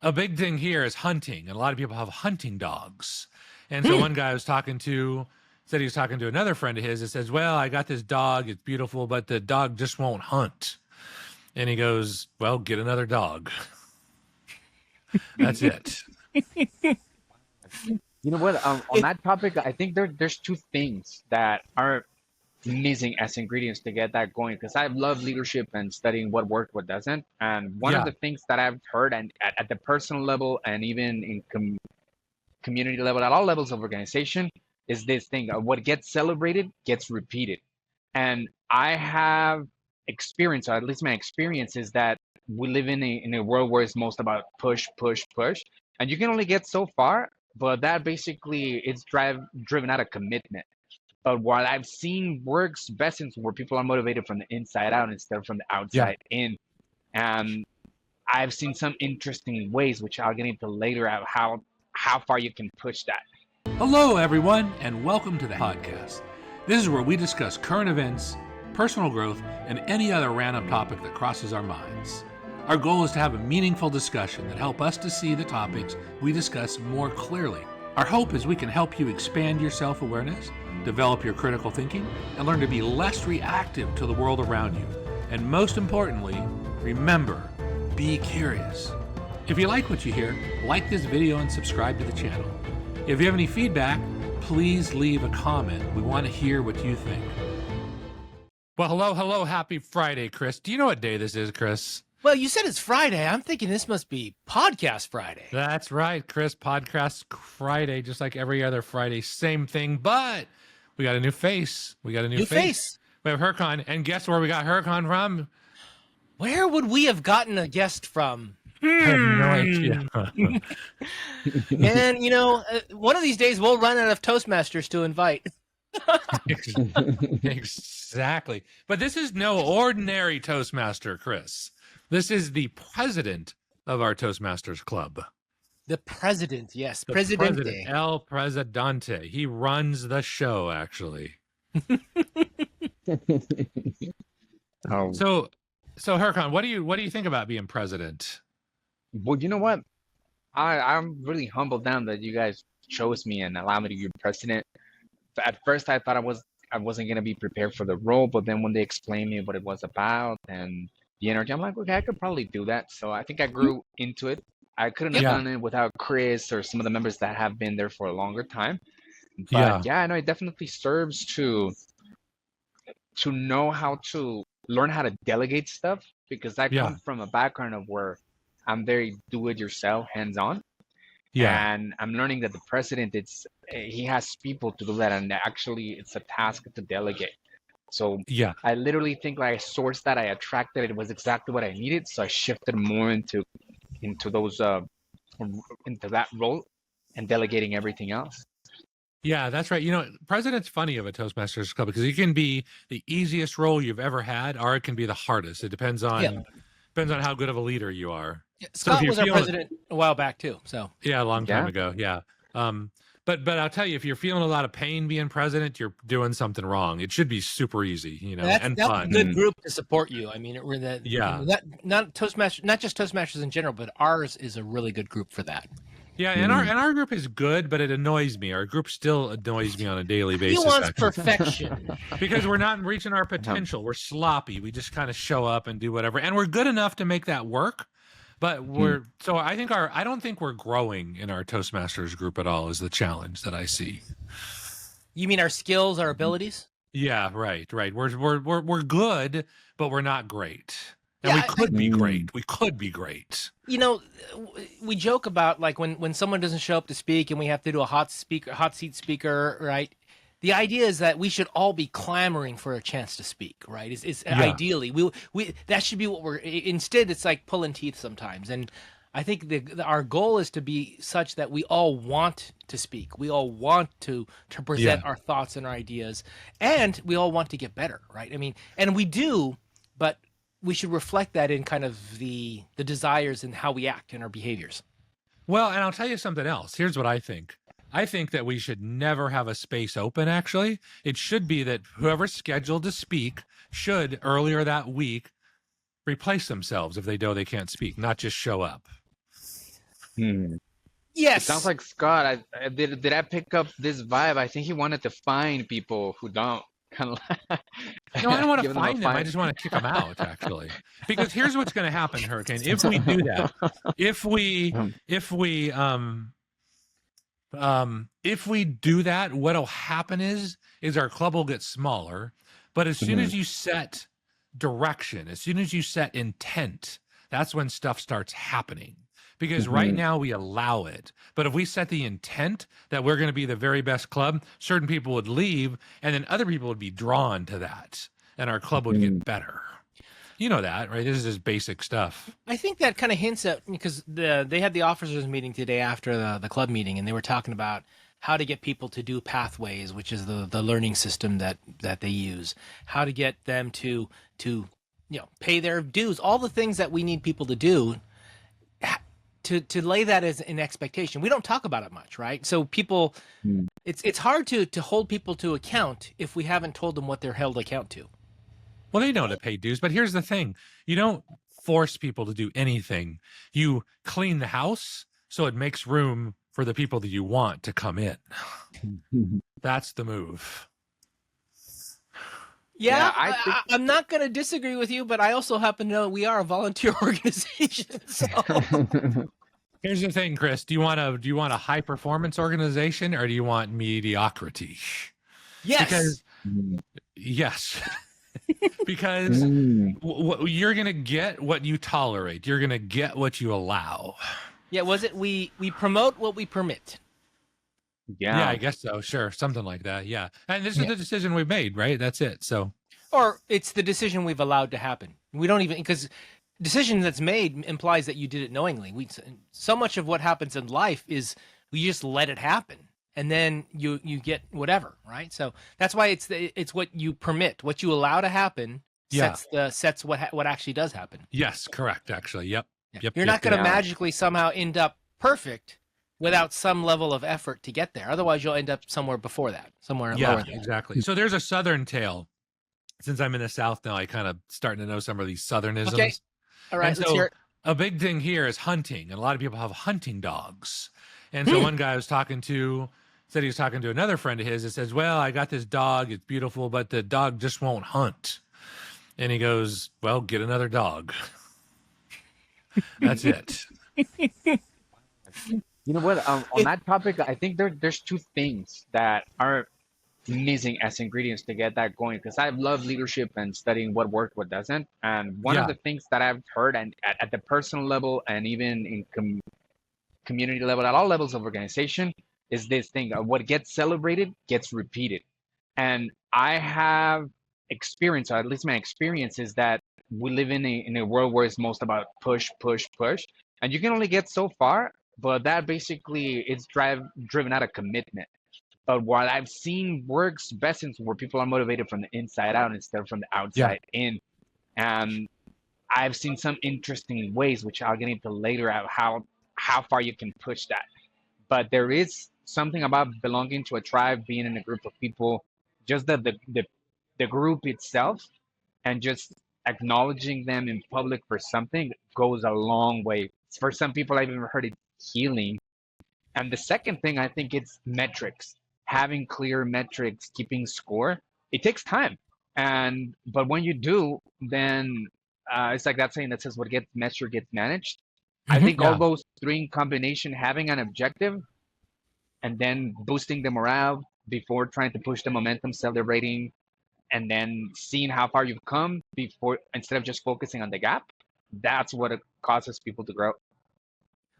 a big thing here is hunting, and a lot of people have hunting dogs. And so one guy I was talking to said he was talking to another friend of his that says, well, I got this dog, it's beautiful, but the dog just won't hunt. And he goes, well, get another dog. That's it. You know what? On that topic, I think there's two things that are missing as ingredients to get that going. Because I love leadership and studying what worked, what doesn't. And one of Yeah. the things that I've heard, and at the personal level, and even in community level, at all levels of organization, is this thing: what gets celebrated gets repeated. And I have experience, or at least my experience, is that we live in a world where it's most about push, push, push, and you can only get so far. But that basically it's driven out of commitment. But while I've seen works best in where people are motivated from the inside out instead of from the Yeah. outside in, and I've seen some interesting ways, which I'll get into later, of how far you can push that. Hello, everyone, and welcome to the podcast. This is where we discuss current events, personal growth, and any other random topic that crosses our minds. Our goal is to have a meaningful discussion that help us to see the topics we discuss more clearly. Our hope is we can help you expand your self-awareness, develop your critical thinking, and learn to be less reactive to the world around you. And most importantly, remember, be curious. If you like what you hear, like this video and subscribe to the channel. If you have any feedback, please leave a comment. We want to hear what you think. Well, hello, happy Friday, Chris. Do you know what day this is, Chris? Well, you said it's Friday. I'm thinking this must be Podcast Friday. That's right, Chris. Podcast Friday, just like every other Friday, same thing, but we got a new face. We got a new face. We have Hurakan, and guess where we got Hurakan from? Where would we have gotten a guest from? I have no idea. And, one of these days we'll run out of Toastmasters to invite. Exactly. But this is no ordinary Toastmaster, Chris. This is the president of our Toastmasters Club. The president, yes. The Presidente. President, El Presidente. He runs the show, actually. Oh. So Hurakan, what do you think about being president? Well, you know what? I'm really humbled down that you guys chose me and allowed me to be president. At first, I thought I wasn't gonna be prepared for the role, but then when they explained me what it was about and the energy, I'm like, okay, I could probably do that. So I think I grew into it. I couldn't have done it without Chris or some of the members that have been there for a longer time. But yeah, I know it definitely serves to know how to learn how to delegate stuff, because I come from a background of where I'm very do-it-yourself, hands-on. Yeah. And I'm learning that the president, he has people to do that, and actually it's a task to delegate. So Yeah. I literally think like I sourced that, I attracted it, was exactly what I needed. So I shifted more into those into that role and delegating everything else. Yeah, that's right. President's funny of a Toastmasters Club because it can be the easiest role you've ever had, or it can be the hardest. It depends on how good of a leader you are. Yeah, Scott was our president a while back too. So yeah, a long time ago. Yeah. But I'll tell you, if you're feeling a lot of pain being president, you're doing something wrong. It should be super easy, and that's fun. a good group to support you. I mean, not Toastmasters, not just Toastmasters in general, but ours is a really good group for that. Yeah, and our group is good, but it annoys me. Our group still annoys me on a daily basis. He wants perfection. Because we're not reaching our potential. We're sloppy. We just kind of show up and do whatever. And we're good enough to make that work. But I don't think we're growing in our Toastmasters group at all is the challenge that I see. You mean our skills, our abilities? Yeah, right. We're good, but we're not great. And we could be great. We could be great. We joke about like when someone doesn't show up to speak and we have to do a hot seat speaker, right? The idea is that we should all be clamoring for a chance to speak, right? Ideally, we that should be what we're. Instead, it's like pulling teeth sometimes, and I think our goal is to be such that we all want to speak. We all want to present our thoughts and our ideas, and we all want to get better, right? I mean, and we do, but we should reflect that in kind of the desires and how we act and our behaviors. Well, and I'll tell you something else. Here's what I think. I think that we should never have a space open, actually. It should be that whoever's scheduled to speak should, earlier that week, replace themselves if they know they can't speak, not just show up. Hmm. It sounds Yes. like Scott. Did I pick up this vibe? I think he wanted to find people who don't, kind of No, I don't want to give them a find them. I fine. just want to kick them out, actually. Because here's what's going to happen, Hurricane. If we do that, if we if we if we do that, what'll happen is our club will get smaller. But as soon as you set direction, as soon as you set intent, that's when stuff starts happening. Because right now we allow it. But if we set the intent that we're going to be the very best club, certain people would leave, and then other people would be drawn to that, and our club would get better. You know that, right? This is just basic stuff. I think that kind of hints at, because they had the officers meeting today after the club meeting, and they were talking about how to get people to do pathways, which is the learning system that they use, how to get them to pay their dues, all the things that we need people to do, to lay that as an expectation. We don't talk about it much, right? So people, it's hard to hold people to account if we haven't told them what they're held account to. Well, they know to pay dues, but here's the thing. You don't force people to do anything. You clean the house so it makes room for the people that you want to come in. That's the move. Yeah, I'm not going to disagree with you, but I also happen to know we are a volunteer organization. So. Here's the thing, Chris. Do you want a high performance organization, or do you want mediocrity? Yes. Because yes. Because you're going to get what you tolerate. You're going to get what you allow. Yeah, was it we promote what we permit? Yeah, I guess so. Sure. Something like that. Yeah. And this is the decision we've made, right? That's it. So, or it's the decision we've allowed to happen. We don't even, because decision that's made implies that you did it knowingly. So much of what happens in life is we just let it happen. And then you get whatever, right? So that's why it's what you permit, what you allow to happen sets what actually does happen. Yes, correct. Actually, yep. You're not going to magically somehow end up perfect without some level of effort to get there. Otherwise, you'll end up somewhere before that, somewhere lower than exactly. So there's a Southern tale. Since I'm in the South now, I kind of starting to know some of these Southernisms. Okay, all right. Let's hear it. A big thing here is hunting, and a lot of people have hunting dogs. And so one guy I was talking to said he was talking to another friend of his that says, well, I got this dog. It's beautiful, but the dog just won't hunt. And he goes, well, get another dog. That's it. You know what? On that topic, I think there's two things that are missing as ingredients to get that going. Because I love leadership and studying what worked, what doesn't. And one of the things that I've heard, and at the personal level, and even in community level, at all levels of organization, is this thing: what gets celebrated gets repeated. And I have experience, or at least my experience, is that we live in a world where it's most about push, push, push, and you can only get so far. But that basically is driven out of commitment. But what I've seen works best is where people are motivated from the inside out instead of from the outside in. And I've seen some interesting ways, which I'll get into later, of how far you can push that. But there is something about belonging to a tribe, being in a group of people, just the group itself, and just acknowledging them in public for something goes a long way. For some people, I've even heard it healing. And the second thing, I think it's metrics. Having clear metrics, keeping score. It takes time, but when you do, then it's like that saying that says, "What gets measured gets managed." I think all those three in combination, having an objective, and then boosting the morale before trying to push the momentum, celebrating, and then seeing how far you've come before, instead of just focusing on the gap. That's what causes people to grow.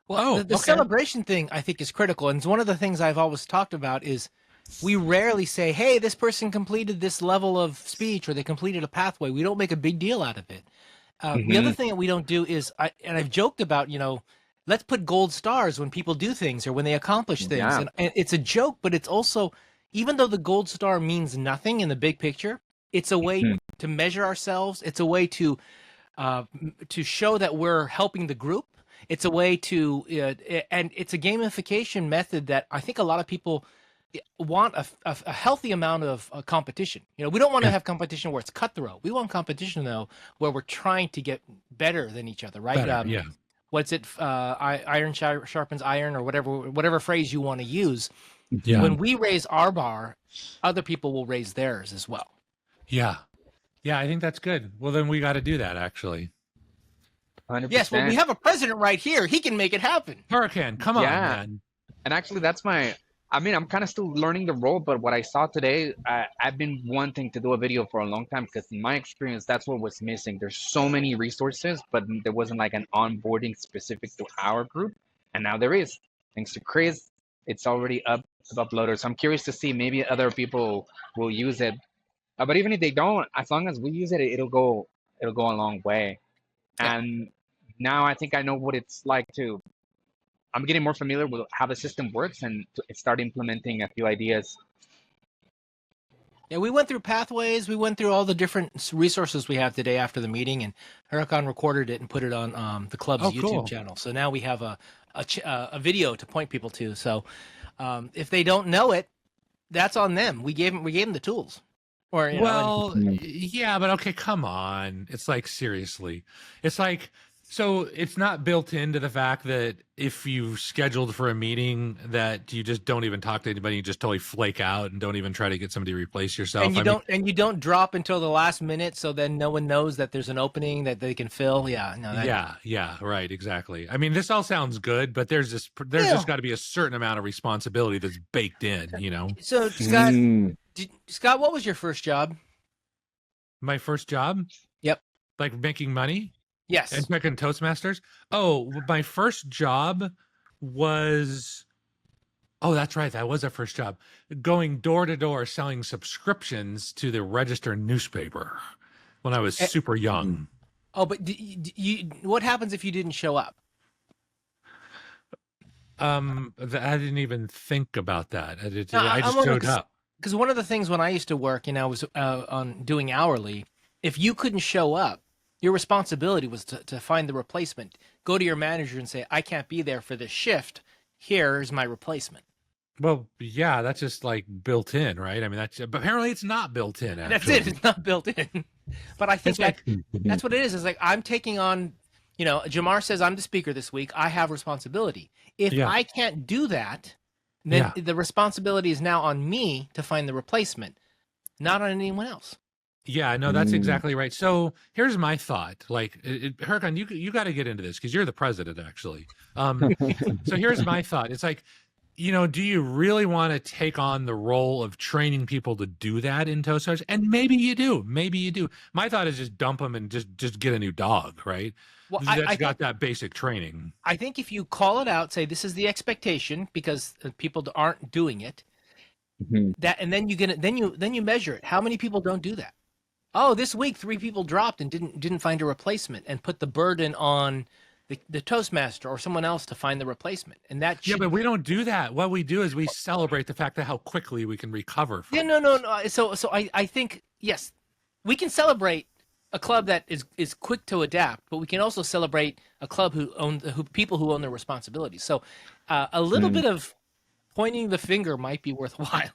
Well, the celebration thing, I think, is critical. And it's one of the things I've always talked about is we rarely say, hey, this person completed this level of speech, or they completed a pathway. We don't make a big deal out of it. The other thing that we don't do is, and I've joked about, let's put gold stars when people do things or when they accomplish things. Yeah. And it's a joke, but it's also, even though the gold star means nothing in the big picture, it's a way to measure ourselves. It's a way to show that we're helping the group. It's a way to, and it's a gamification method that I think a lot of people want a healthy amount of competition. We don't want to have competition where it's cutthroat. We want competition, though, where we're trying to get better than each other, right? Better, what's it? Iron sharpens iron, or whatever phrase you want to use. Yeah. When we raise our bar, other people will raise theirs as well. Yeah. Yeah, I think that's good. Well, then we got to do that, actually. 100%. Yes, well, we have a president right here. He can make it happen. Hurakan, come on, man. And actually, that's I'm kind of still learning the role, but what I saw today, I've been wanting to do a video for a long time because in my experience, that's what was missing. There's so many resources, but there wasn't like an onboarding specific to our group. And now there is. Thanks to Chris, it's already uploaded. So I'm curious to see maybe other people will use it. But even if they don't, as long as we use it, it'll go a long way. Yeah. And now I think I know what it's like to. I'm getting more familiar with how the system works and to start implementing a few ideas. Yeah, we went through pathways. We went through all the different resources we have today after the meeting, and Hurakan recorded it and put it on the club's YouTube channel. So now we have a video to point people to. So if they don't know it, that's on them. We gave them the tools. Or yeah, but okay, come on. It's like, seriously. It's like, so it's not built into the fact that if you've scheduled for a meeting that you just don't even talk to anybody, you just totally flake out and don't even try to get somebody to replace yourself. And you don't drop until the last minute, so then no one knows that there's an opening that they can fill. Yeah, no. Yeah, right, exactly. I mean, this all sounds good, but there's just got to be a certain amount of responsibility that's baked in, you know. So Scott, what was your first job? My first job? Yep. Like making money? Yes. And checking Toastmasters? Oh, my first job was... Oh, that's right. That was our first job. Going door to door selling subscriptions to the Register newspaper when I was super young. Oh, but what happens if you didn't show up? I didn't even think about that. I just showed up. Because one of the things when I used to work, I was on doing hourly. If you couldn't show up, your responsibility was to find the replacement. Go to your manager and say, I can't be there for this shift. Here's my replacement. Well, yeah, that's just like built in, right? I mean, apparently it's not built in. Actually. That's it. It's not built in. But I think that's what it is. It's like I'm taking on, Jamar says I'm the speaker this week. I have responsibility. If I can't do that, then the responsibility is now on me to find the replacement, not on anyone else. Yeah, no, that's exactly right. So here's my thought. Like, Hurakan, you got to get into this because you're the president, actually. So here's my thought. It's like, do you really want to take on the role of training people to do that in Toastmasters? And maybe you do. Maybe you do. My thought is just dump them and just get a new dog, right? Well, that's got that basic training. I think if you call it out, say this is the expectation because people aren't doing it, and then you measure it. How many people don't do that? Oh, this week 3 people dropped and didn't find a replacement, and put the burden on the Toastmaster or someone else to find the replacement. And that but we don't do that. What we do is we celebrate the fact that how quickly we can recover from no. So I think yes, we can celebrate a club that is quick to adapt, but we can also celebrate a club who people who own their responsibilities. So a little bit of pointing the finger might be worthwhile.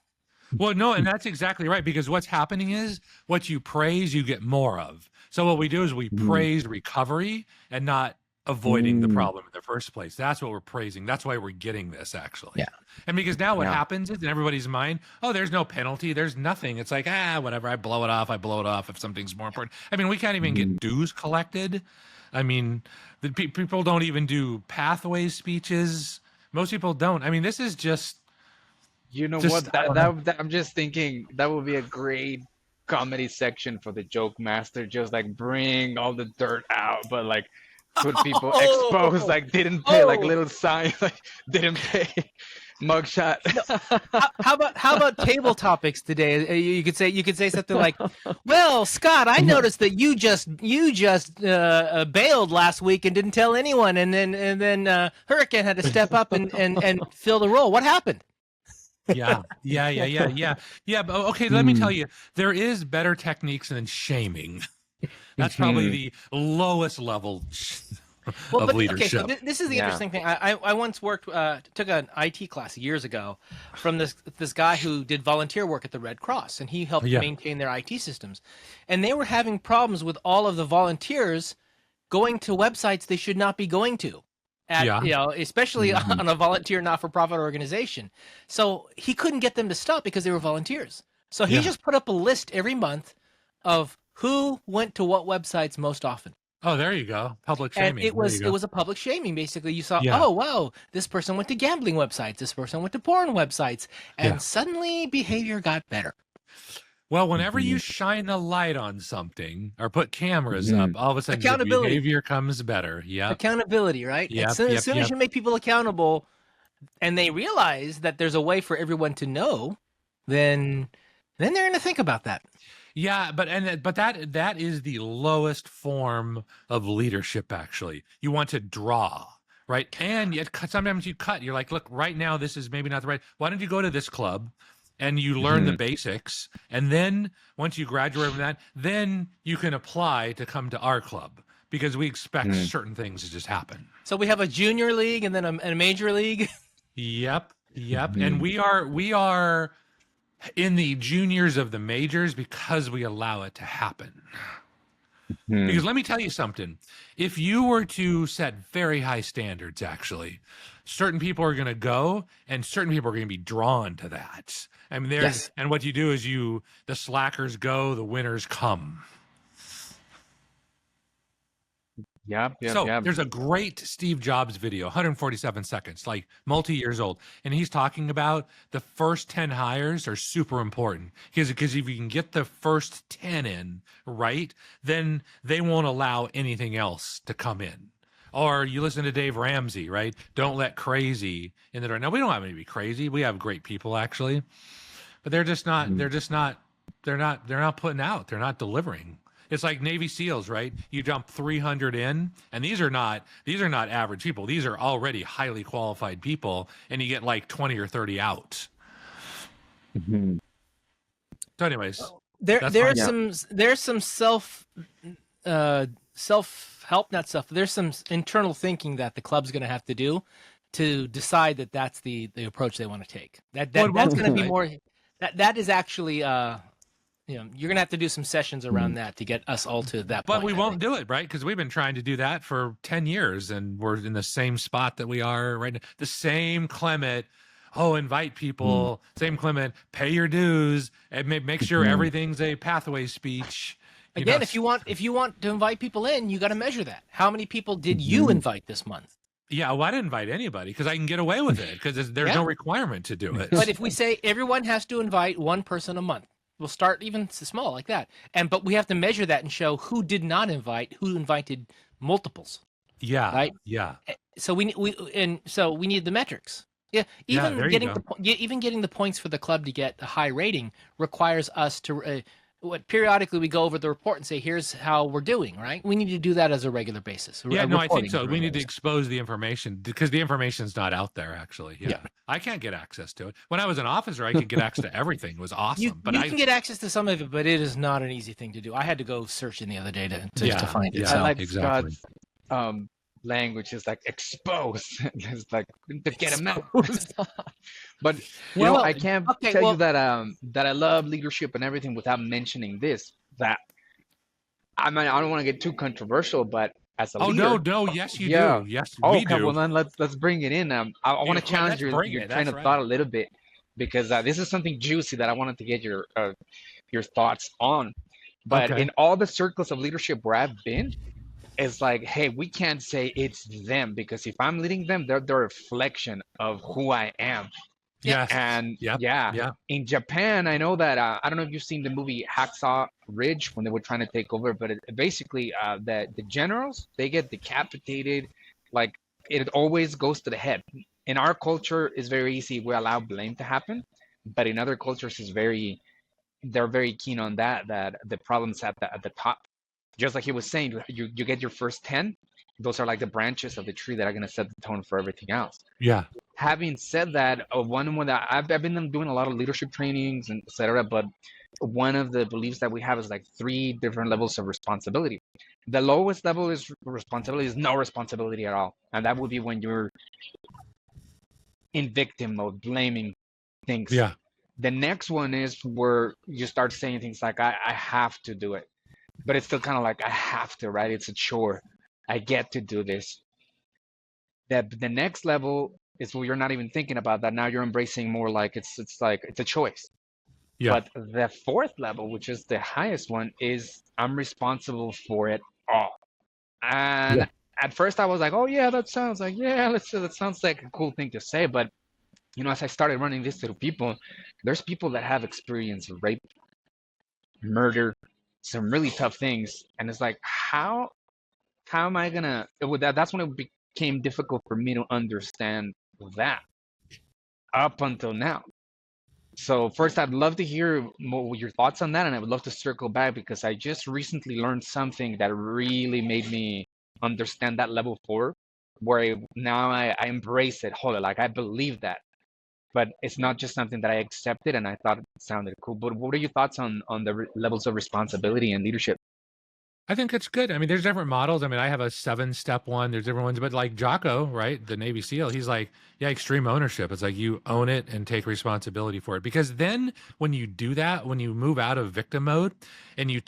Well, no, and that's exactly right, because what's happening is what you praise, you get more of. So what we do is we praise recovery and not avoiding the problem in the first place. That's what we're praising. That's why we're getting this, actually. Yeah. And because now what happens is in everybody's mind, oh, there's no penalty. There's nothing. It's like, whatever. I blow it off if something's more important. I mean, we can't even get dues collected. I mean, the people don't even do pathway speeches. Most people don't. I mean, this is just... I'm just thinking that would be a great comedy section for the joke master. Just like bring all the dirt out, but like put people exposed, like didn't pay, like little signs, like didn't pay, mugshot. How about table topics today? You could say something like, "Well, Scott, I noticed that you just bailed last week and didn't tell anyone, and then Hurakan had to step up and fill the role. What happened?" Yeah. But okay, let me tell you, there is better techniques than shaming. That's probably the lowest level of leadership. Okay, so this is the interesting thing. I once took an IT class years ago from this guy who did volunteer work at the Red Cross, and he helped maintain their IT systems. And they were having problems with all of the volunteers going to websites they should not be going to. Especially on a volunteer not-for-profit organization. So he couldn't get them to stop because they were volunteers. So he just put up a list every month of who went to what websites most often. Oh, there you go. Public shaming. And it was a public shaming. Basically, you saw, oh wow, this person went to gambling websites, this person went to porn websites, and suddenly behavior got better. Well, whenever you shine the light on something or put cameras up, all of a sudden the behavior comes better. Yeah. Accountability, right? As soon as you make people accountable and they realize that there's a way for everyone to know, then they're going to think about that. Yeah, but that is the lowest form of leadership, actually. You want to draw, right? And yet sometimes you cut. You're like, look, right now this is maybe not the right. Why don't you go to this club and you learn the basics, and then once you graduate from that, then you can apply to come to our club, because we expect certain things to just happen. So we have a junior league and then a major league. Yep. And we are in the juniors of the majors because we allow it to happen. Because let me tell you something. If you were to set very high standards, actually, certain people are going to go and certain people are going to be drawn to that. I mean, and what you do is the slackers go, the winners come. There's a great Steve Jobs video, 147 seconds, like multi-years old. And he's talking about the first 10 hires are super important. Because if you can get the first 10 in, right, then they won't allow anything else to come in. Or you listen to Dave Ramsey, right? Don't let crazy in the door. Now, we don't have any to be crazy. We have great people, actually. But they're just not, they're not putting out. They're not delivering. It's like Navy SEALs, right? You jump 300 in, and these are not average people. These are already highly qualified people, and you get like 20 or 30 out. So anyways, there's some self-help, not stuff. There's some internal thinking that the club's going to have to do to decide that that's the approach they want to take. That's going to be more. That is actually you're going to have to do some sessions around that to get us all to that point. But we won't do it, right? Because we've been trying to do that for 10 years, and we're in the same spot that we are right now. The same Clement, invite people, same Clement, pay your dues, and make sure everything's a pathway speech. Again, if you want to invite people in, you got to measure that. How many people did you invite this month? Yeah, well, I didn't invite anybody because I can get away with it because there's no requirement to do it. But if we say everyone has to invite one person a month, we'll start even small like that. But we have to measure that and show who did not invite, who invited multiples. Yeah. Right. Yeah. So we need the metrics. Yeah. Even getting the points for the club to get a high rating requires us to. Periodically we go over the report and say, here's how we're doing, right? We need to do that as a regular basis. Yeah, no, I think so. We need to expose the information because the information's not out there, actually. Yeah. I can't get access to it. When I was an officer, I could get access to everything. It was awesome. You can get access to some of it, but it is not an easy thing to do. I had to go searching the other day to find it. Yeah, I like Scott's language is like expose. It's like to get them out. But I can't tell you that I love leadership and everything without mentioning this. That I don't want to get too controversial, but as a leader, no, yes you do. Yes, we do. Well then let's bring it in. I want to challenge your train of thought a little bit because this is something juicy that I wanted to get your thoughts on. But in all the circles of leadership where I've been, it's like, hey, we can't say it's them because if I'm leading them, they're the reflection of who I am. Yes. And in Japan, I know that I don't know if you've seen the movie Hacksaw Ridge when they were trying to take over, but basically the generals, they get decapitated. Like it always goes to the head. In our culture, it's very easy. We allow blame to happen, but in other cultures, they're very keen on that the problem's at the top. Just like he was saying, you get your first 10. Those are like the branches of the tree that are going to set the tone for everything else. Yeah. Having said that, one that I've been doing a lot of leadership trainings and etc. But one of the beliefs that we have is like 3 different levels of responsibility. The lowest level is responsibility is no responsibility at all, and that would be when you're in victim mode, blaming things. Yeah. The next one is where you start saying things like I have to do it. But it's still kind of like I have to, right? It's a chore. I get to do this. The next level is where you're not even thinking about that. Now you're embracing more like it's a choice. Yeah. But the fourth level, which is the highest one, is I'm responsible for it all. Yeah. And at first I was like, oh yeah, that sounds like a cool thing to say. But as I started running this to people, there's people that have experienced rape, murder, some really tough things, and it's like, how am I gonna? That's when it became difficult for me to understand that up until now. So first, I'd love to hear more your thoughts on that, and I would love to circle back because I just recently learned something that really made me understand that level four, where now I embrace it wholly. Like I believe that, but it's not just something that I accepted, and I thought it sounded cool. But what are your thoughts on the levels of responsibility and leadership? I think it's good. I mean, there's different models. I mean, I have a 7-step one. There's different ones, but like Jocko, right, the Navy SEAL, he's like, yeah, extreme ownership. It's like you own it and take responsibility for it. Because then, when you do that, when you move out of victim mode, and you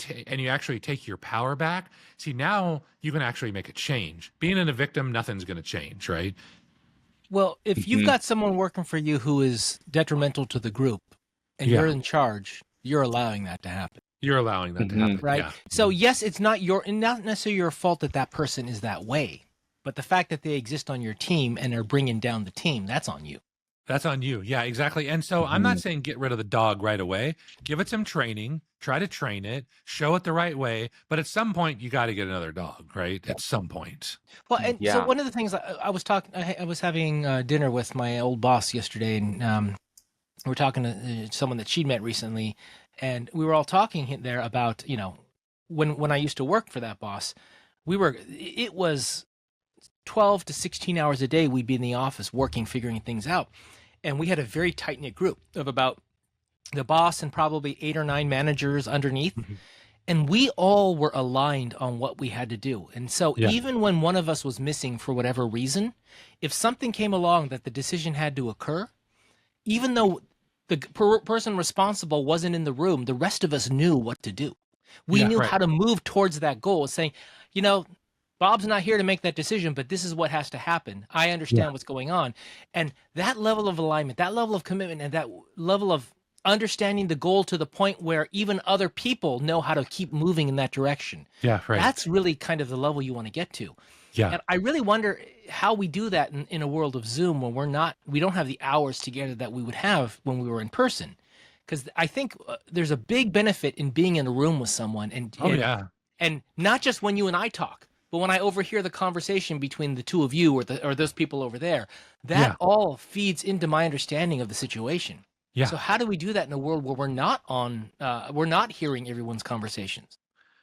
actually take your power back, see, now you can actually make a change. Being in a victim, nothing's going to change, right? Well, if you've Mhm. got someone working for you who is detrimental to the group and you're Yeah, in charge, you're allowing that to happen. you're allowing that to Mhm. happen. Right. Yeah, So yes, it's not necessarily your fault that that person is that way, but the fact that they exist on your team and are bringing down the team, that's on you. that's on you. Yeah, exactly. And so I'm not Mhm. saying get rid of the dog right away. Give it some training, try to train it, show it the right way. But at some point, you got to get another dog, right? At some point. Well, and so Yeah. one of the things I was talking, I was having dinner with my old boss yesterday, and we were talking to someone that she'd met recently, and we were all talking there about, when I used to work for that boss, it was 12 to 16 hours a day we'd be in the office working, figuring things out. And we had a very tight knit group of about the boss and probably 8 or 9 managers underneath. Mhm. And we all were aligned on what we had to do. And so Yeah. even when one of us was missing for whatever reason, if something came along that the decision had to occur, even though the person responsible wasn't in the room, the rest of us knew what to do. We Yeah. knew Right. how to move towards that goal, saying, you know, Bob's not here to make that decision, but this is what has to happen. I Yeah. understand what's going on. And that level of alignment, that level of commitment, and that level of understanding the goal to the point where even other people know how to keep moving in that direction. Yeah. Right. That's really kind of the level you want to get to. Yeah. And I really wonder how we do that in a world of Zoom when we don't have the hours together that we would have when we were in person. Because I think there's a big benefit in being in a room with someone Oh yeah. and not just when you and I talk, but when I overhear the conversation between the two of you or those people over there, Yeah. that all feeds into my understanding of the situation. Yeah. So how do we do that in a world where we're not hearing everyone's conversations?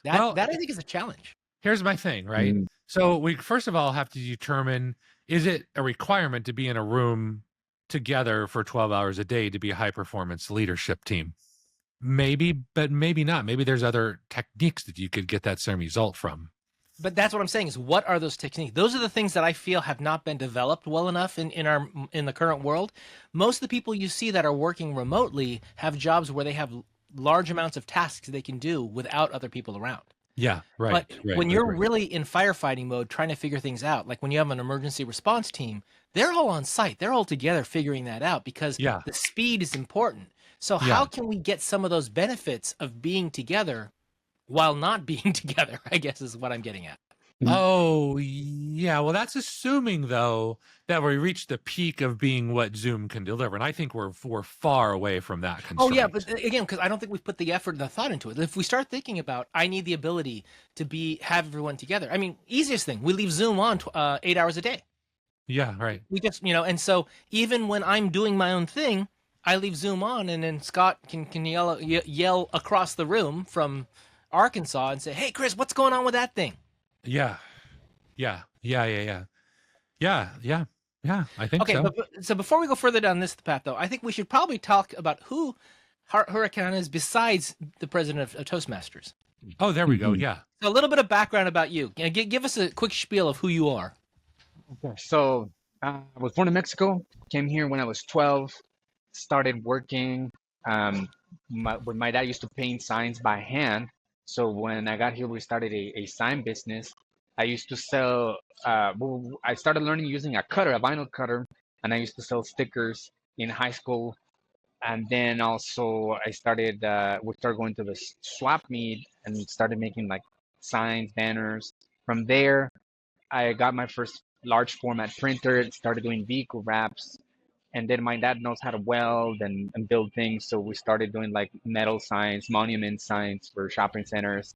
Well, That I think is a challenge. here's my thing, right? Mm. So we first of all have to determine, is it a requirement to be in a room together for 12 hours a day to be a high performance leadership team? Maybe, but maybe not. Maybe there's other techniques that you could get that same result from. But that's what I'm saying is what are those techniques? Those are the things that I feel have not been developed well enough in the current world. Most of the people you see that are working remotely have jobs where they have large amounts of tasks they can do without other people around. Yeah, right. But Right. when Right, you're right. really in firefighting mode trying to figure things out, like when you have an emergency response team, they're all on site. They're all together figuring that out because Yeah. the speed is important. So Yeah. how can we get some of those benefits of being together while not being together, I guess is what I'm getting at. Oh, yeah. Well, that's assuming though that we reach the peak of being what Zoom can deliver, and I think we're far away from that Oh yeah, constraint. but again, because I don't think we've put the effort and the thought into it. If we start thinking about, I need the ability to have everyone together. I mean, easiest thing, we leave Zoom on 8 hours a day. Yeah, right. We just, and so even when I'm doing my own thing, I leave Zoom on, and then Scott can yell across the room from Arkansas and say, "Hey, Chris, what's going on with that thing?" Yeah, yeah, yeah, yeah, yeah, yeah, yeah, yeah. I think Okay, so. so before we go further down this path, though, I think we should probably talk about who Hurakan is besides the president of Toastmasters. Oh, there we go. Mhm. Yeah. So a little bit of background about you. Give us a quick spiel of who you are. Okay. So I was born in Mexico, came here when I was 12, started working. When my dad used to paint signs by hand. So when I got here, we started a sign business. I used to sell. I started learning using a cutter, a vinyl cutter, and I used to sell stickers in high school. And then also I started. We started going to the swap meet and started making like signs, banners. From there, I got my first large format printer. Started doing vehicle wraps. And then my dad knows how to weld and build things, so we started doing like metal signs, monument signs for shopping centers.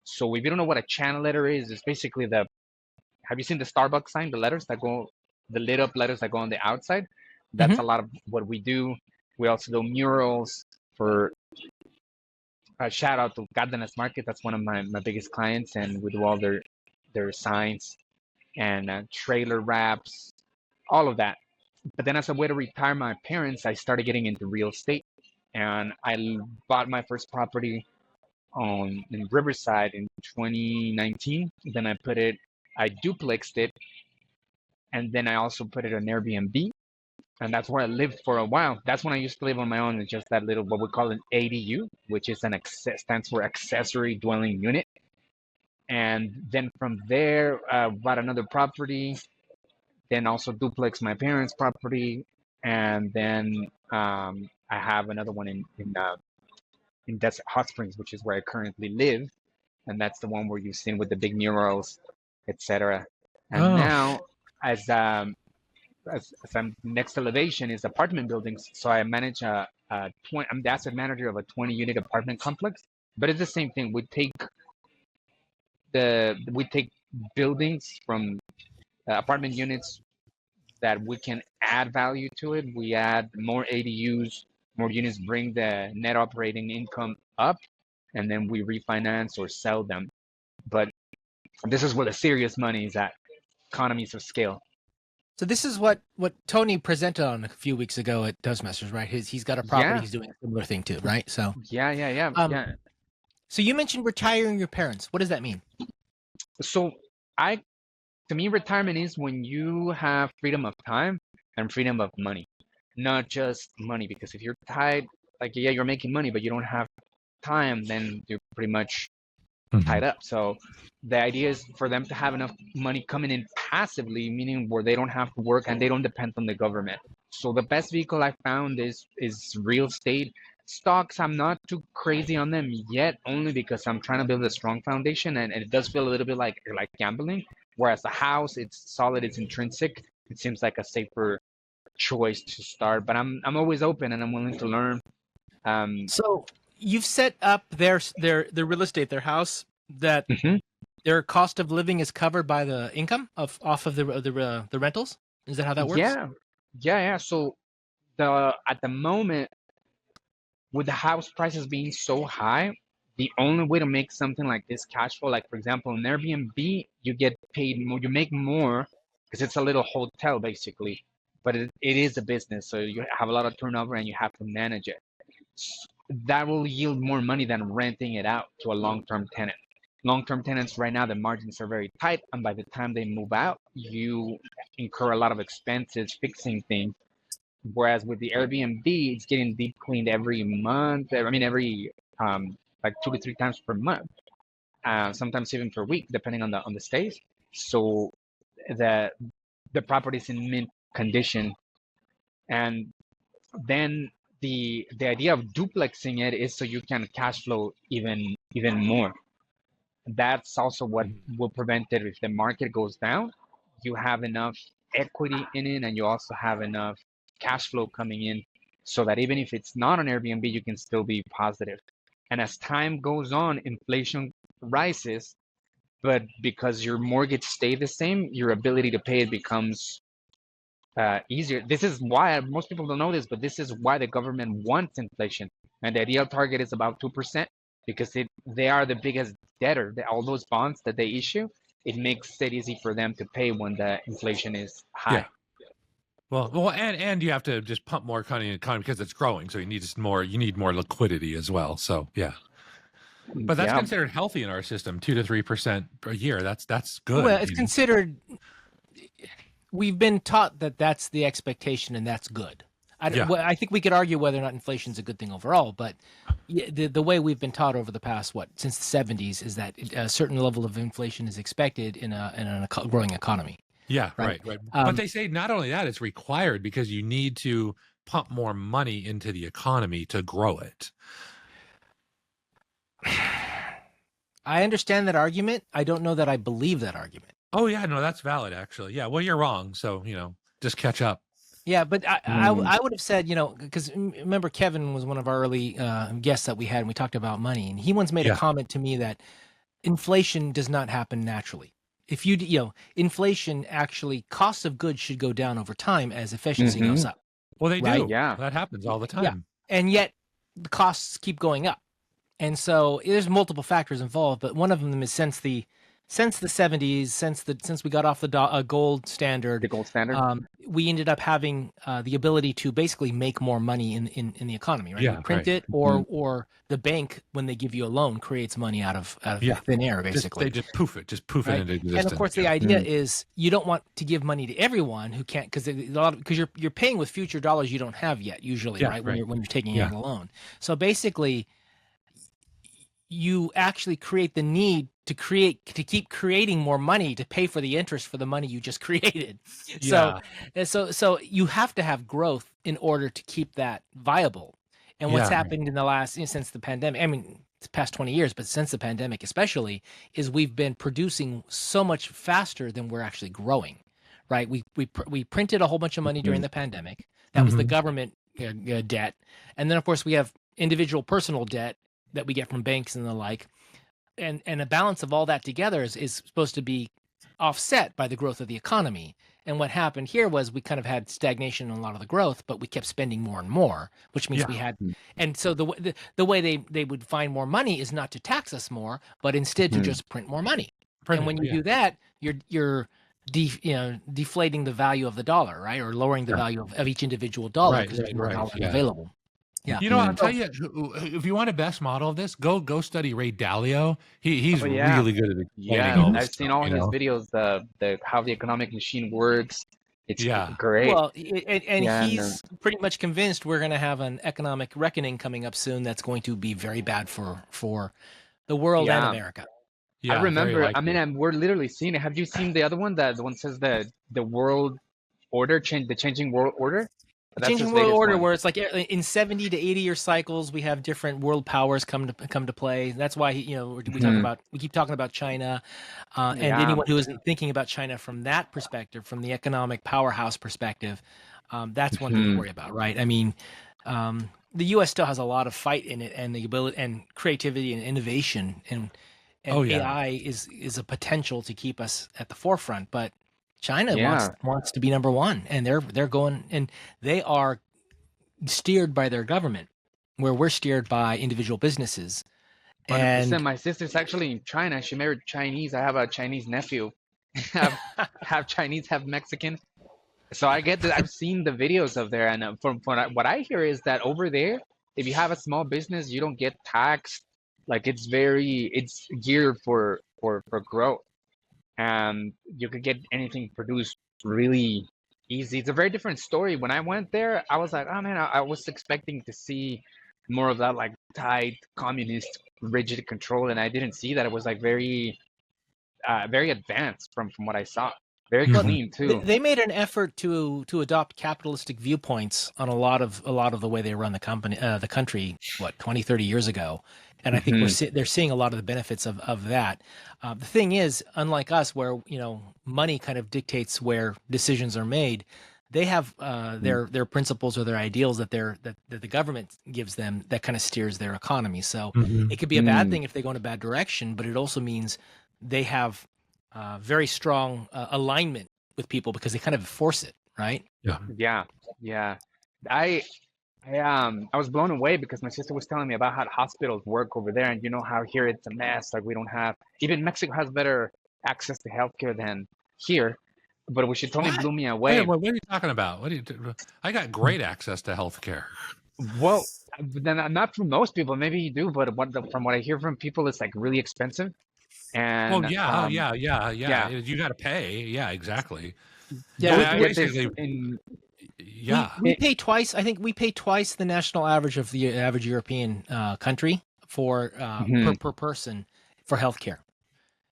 So if you don't know what a channel letter is, it's basically the. Have you seen the Starbucks sign? The letters that go, the lit up letters that go on the outside. That's Hmm. a lot of what we do. We also do murals for. A shout out to Cardenas Market. That's one of my biggest clients, and we do all their signs and trailer wraps, all of that. But then, as a way to retire my parents, I started getting into real estate, and I bought my first property on in Riverside in 2019. Then I duplexed it, and then I also put it on Airbnb, and that's where I lived for a while. That's when I used to live on my own in just that little what we call an ADU, which is stands for accessory dwelling unit. And then from there, bought another property, then also duplex my parents' property, and then I have another one in Desert Hot Springs, which is where I currently live, and that's the one where you've seen with the big murals, etc. And Oh, now, as as I'm next elevation is apartment buildings, so I manage a 20. I'm the asset manager of a 20-unit apartment complex, but it's the same thing. We take buildings from apartment units that we can add value to it. We add more ADUs, more units, bring the net operating income up, and then we refinance or sell them. But this is where the serious money is at, economies of scale. So this is what Tony presented on a few weeks ago at Toastmasters, right? He's got a property, Yeah, he's doing a similar thing too, right? So um, yeah. so you mentioned retiring your parents. What does that mean? So I, to me, retirement is when you have freedom of time and freedom of money, not just money. Because if you're tied, like yeah, you're making money, but you don't have time, then you're pretty much mhm. tied up. So the idea is for them to have enough money coming in passively, meaning where they don't have to work and they don't depend on the government. So the best vehicle I found is real estate. Stocks, I'm not too crazy on them yet, only because I'm trying to build a strong foundation, and it does feel a little bit like gambling. Whereas the house, it's solid, it's intrinsic. It seems like a safer choice to start. But I'm always open and I'm willing to learn. Um, So you've set up their real estate, their house, that mhm. their cost of living is covered by the income of off of the rentals. Is that how that works? Yeah, yeah. So the at the moment with the house prices being so high, the only way to make something like this cash flow, like for example, in Airbnb, you get paid more, you make more because it's a little hotel basically, but it is a business, so you have a lot of turnover and you have to manage it. That will yield more money than renting it out to a long-term tenant. Long-term tenants right now, the margins are very tight, and by the time they move out, you incur a lot of expenses fixing things. Whereas with the Airbnb, it's getting deep cleaned every month. I mean, every like 2 to 3 times per month, sometimes even per week, depending on the stays. So the the property's in mint condition, and then the idea of duplexing it is so you can cash flow even more. That's also what will prevent it if the market goes down. You have enough equity in it, and you also have enough cash flow coming in, so that even if it's not on Airbnb, you can still be positive. And as time goes on, inflation rises, but because your mortgage stayed the same, your ability to pay it becomes easier. This is why most people don't know this, but this is why the government wants inflation, and the ideal target is about 2% because they are the biggest debtor. All those bonds that they issue, it makes it easy for them to pay when the inflation is Yeah. high. Well, and you have to just pump more economy because it's growing, so you need more. You need more liquidity as well. So yeah, but that's Yeah, considered healthy in our system, 2 to 3% per year. That's Well, good. it's considered. We've been taught that that's the expectation and that's good. Yeah. I think we could argue whether or not inflation is a good thing overall, but the way we've been taught over the past since the 70s is that a certain level of inflation is expected in a growing economy. Yeah, right. right. But they say not only that, it's required because you need to pump more money into the economy to grow it. I understand that argument. I don't know that I believe that argument. Oh yeah, no, that's valid actually. Yeah, well, you're wrong. So, just catch up. Yeah, but I would have said, because remember Kevin was one of our early guests that we had, and we talked about money, and he once made a comment to me that inflation does not happen naturally. If inflation actually, costs of goods should go down over time as efficiency goes up. Well, they do. Yeah, that happens all the time. Yeah, and yet the costs keep going up, and so there's multiple factors involved. But one of them is since the 70s, since we got off the gold standard, we ended up having the ability to basically make more money in the economy, right? Yeah, we print it, or the bank, when they give you a loan, creates money out of thin air, basically. They just poof it right? into existence. And of course, the idea is you don't want to give money to everyone who can't, because you're paying with future dollars you don't have yet, usually, right? When you're taking out a loan. So basically, you actually create the need to keep creating more money to pay for the interest for the money you just created. So you have to have growth in order to keep that viable. And what's happened in the last, since the pandemic, I mean, it's past 20 years, but since the pandemic especially, is we've been producing so much faster than we're actually growing, right? We printed a whole bunch of money during the pandemic. That was the government debt. And then, of course, we have individual personal debt that we get from banks and the like. And a balance of all that together is supposed to be offset by the growth of the economy. And what happened here was we kind of had stagnation in a lot of the growth, but we kept spending more and more, which means we had. And so the way they would find more money is not to tax us more, but instead to just print more money. And when you do that, you're deflating the value of the dollar, right? Or lowering the value of each individual dollar because there's more dollar available. Yeah. I'll tell you, if you want a best model of this, go study Ray Dalio. He's really good at it. Yeah, I've seen all his videos, the how the economic machine works. It's great. Well, he's pretty much convinced we're going to have an economic reckoning coming up soon that's going to be very bad for the world and America. Yeah, I remember. I mean, we're literally seeing it. Have you seen the other one? The one says the world order the changing world order. Changing world order, where it's like in 70 to 80 year cycles, we have different world powers come to play. That's why we keep talking about China, and anyone who isn't thinking about China from that perspective, from the economic powerhouse perspective, that's one thing to worry about, right? I mean, the U.S. still has a lot of fight in it, and the ability and creativity and innovation, and AI is a potential to keep us at the forefront, but China wants to be number one, and they're going, and they are steered by their government, where we're steered by individual businesses. And my sister's actually in China. She married Chinese. I have a Chinese nephew. have Chinese, have Mexican. So I get that. I've seen the videos of there, and from what I hear is that over there, if you have a small business, you don't get taxed. Like it's geared for growth. And you could get anything produced really easy. It's a very different story. When I went there, I was like, oh man, I was expecting to see more of that like tight communist rigid control, and I didn't see that. It was like very advanced from what I saw. Very clean too. They made an effort to adopt capitalistic viewpoints on a lot of the way they run the country 20, 30 years ago. And I think they're seeing a lot of the benefits of that. The thing is, unlike us, where money kind of dictates where decisions are made, they have their principles or their ideals that the government gives them that kind of steers their economy. So it could be a bad thing if they go in a bad direction, but it also means they have very strong alignment with people because they kind of force it, right? Yeah. I was blown away because my sister was telling me about how hospitals work over there, and how here it's a mess. Like we don't have, even Mexico has better access to healthcare than here, but she totally blew me away. What are you talking about? I got great access to healthcare. Well, then not for most people. Maybe you do, but from what I hear from people, it's like really expensive. And you got to pay. Yeah, exactly. Yeah, Yeah. We pay twice. I think we pay twice the national average of the average European country for per person for healthcare.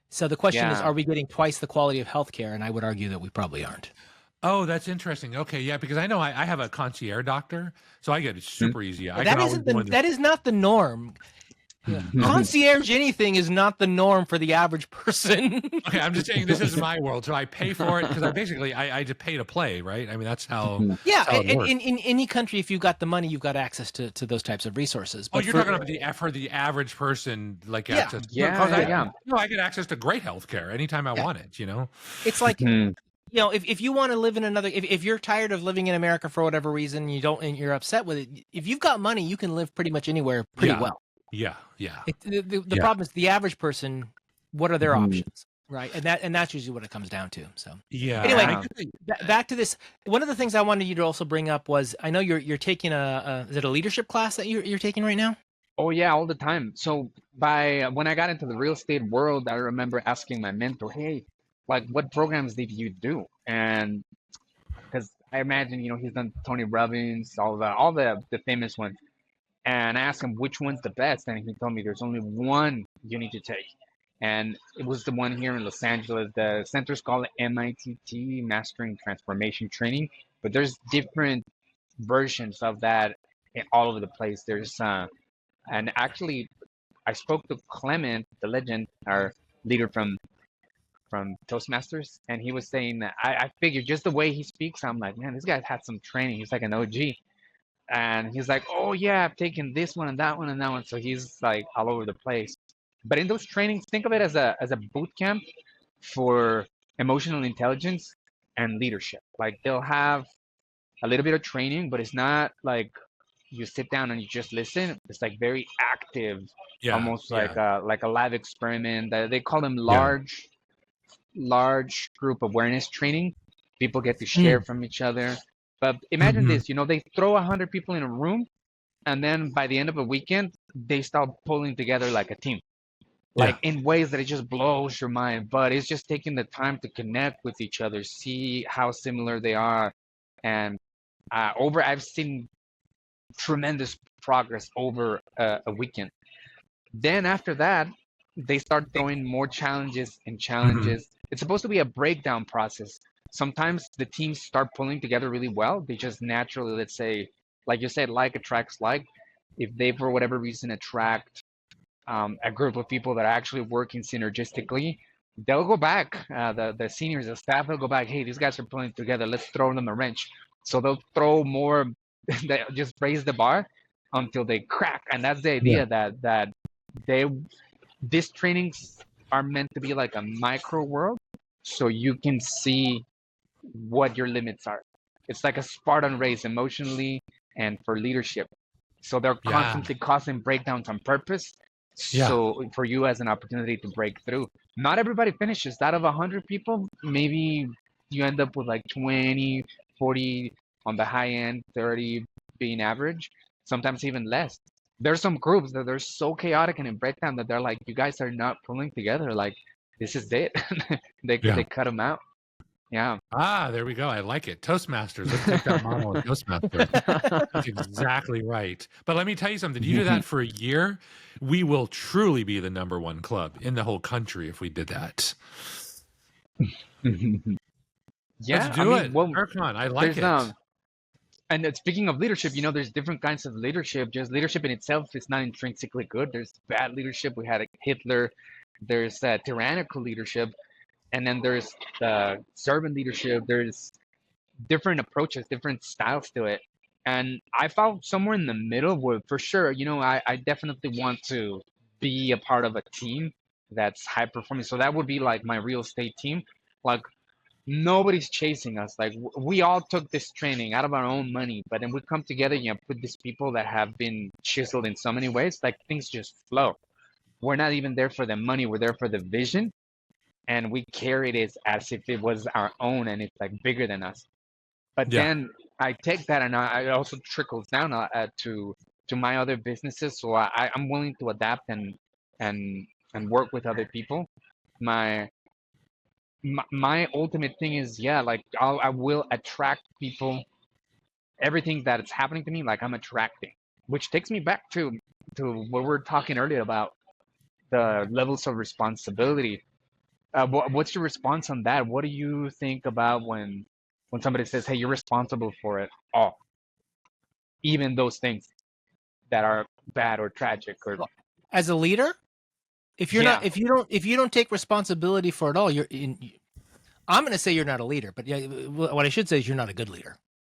So the question is, Yeah. are we getting twice the quality of healthcare? And I would argue that we probably aren't. Oh, that's interesting. Okay, yeah, because I know I have a concierge doctor, so I get it super easy. I can That always isn't go in. that is not the norm. Yeah. Concierge anything is not the norm for the average person. Okay, I'm just saying this is my world, so I pay for it because I just pay to play, right? I mean that's how it works. In any country, if you've got the money, you've got access to those types of resources. Oh, But you're talking about for the average person, like Yeah. access. Yeah. No, I get access to great healthcare anytime I want it. You know. it's like if you want to live in another, if you're tired of living in America for whatever reason, and you're upset with it, if you've got money, you can live pretty much anywhere pretty well. Yeah. The problem is the average person. What are their options, right? And that's usually what it comes down to. So Anyway, back to this. One of the things I wanted you to also bring up was I know you're taking is it a leadership class that you're taking right now? Oh yeah, all the time. So when I got into the real estate world, I remember asking my mentor, "Hey, like what programs did you do?" And because I imagine, he's done Tony Robbins, all the famous ones. And I asked him which one's the best, and he told me there's only one you need to take. And it was the one here in Los Angeles. The center's called MITT, Mastering Transformation Training, but there's different versions of that all over the place. And actually, I spoke to Clement, the legend, our leader from Toastmasters, and he was saying that I figured just the way he speaks, I'm like, man, this guy's had some training. He's like an OG. And he's like, oh yeah, I've taken this one and that one and that one. So he's like all over the place. But in those trainings, think of it as a boot camp for emotional intelligence and leadership. Like they'll have a little bit of training, but it's not like you sit down and you just listen. It's like very active, almost like a live experiment. They call them large group awareness training. People get to share from each other. But imagine this, they throw 100 people in a room, and then by the end of a weekend, they start pulling together like a team, like in ways that it just blows your mind. But it's just taking the time to connect with each other, see how similar they are. And I've seen tremendous progress over a weekend. Then after that, they start throwing more challenges and challenges. It's supposed to be a breakdown process. Sometimes the teams start pulling together really well. They just naturally, let's say, like you said, like attracts like. If they, for whatever reason, attract a group of people that are actually working synergistically, they'll go back. The seniors, the staff, will go back. Hey, these guys are pulling together. Let's throw them a wrench. So they'll throw more. They just raise the bar until they crack. And that's the idea that these trainings are meant to be like a micro world, so you can see what your limits are. It's like a Spartan race emotionally and for leadership. So they're constantly causing breakdowns on purpose. So for you as an opportunity to break through. Not everybody finishes. Out of 100 people, maybe you end up with like 20, 40 on the high end, 30 being average, sometimes even less. There's some groups that they're so chaotic and in breakdown that they're like, you guys are not pulling together. Like, this is it. They cut them out. Yeah. There we go. I like it. Toastmasters. Let's take that model of Toastmasters. That's exactly right. But let me tell you something. You do that for a year, we will truly be the #1 club in the whole country if we did that. Let's do it. Hurakan, I like it. And speaking of leadership, there's different kinds of leadership. Just leadership in itself is not intrinsically good. There's bad leadership. We had Hitler. There's tyrannical leadership. And then there's servant leadership. There's different approaches, different styles to it. And I found somewhere in the middle where, for sure, I definitely want to be a part of a team that's high performing. So that would be like my real estate team. Like, nobody's chasing us. Like, we all took this training out of our own money, but then we come together, put these people that have been chiseled in so many ways, like things just flow. We're not even there for the money. We're there for the vision. And we carry it as if it was our own and it's like bigger than us. But then I take that and it also trickles down to my other businesses. So I'm willing to adapt and work with other people. My ultimate thing is, like I will attract people everything that is happening to me, like I'm attracting, which takes me back to what we were talking earlier about the levels of responsibility. What's your response on that? What do you think about when somebody says, "Hey, you're responsible for it all, even those things that are bad or tragic or Well, as a leader, if you're yeah, not, if you don't take responsibility for it all, I'm going to say you're not a leader, but yeah, what I should say is you're not a good leader.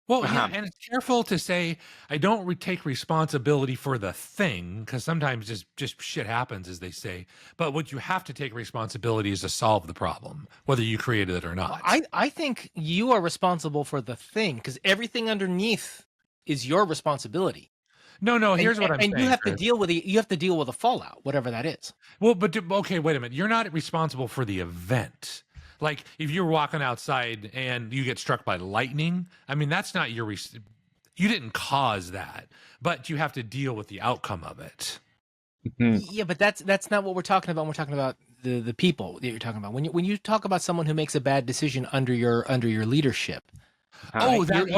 Well, yeah, uh-huh. and it's careful to say I don't take responsibility for the thing because sometimes just shit happens, as they say. But what you have to take responsibility is to solve the problem, whether you created it or not. I think you are responsible for the thing because everything underneath is your responsibility. No, here's what I'm And you saying, have to Chris. deal with you have to deal with the fallout, whatever that is. Well, but okay, wait a minute. You're not responsible for the event. Like if you're walking outside and you get struck by lightning, I mean that's not your. You didn't cause that, but you have to deal with the outcome of it. Yeah, but that's not what we're talking about. We're talking about the people that you're talking about. When you talk about someone who makes a bad decision under your leadership, Oh, that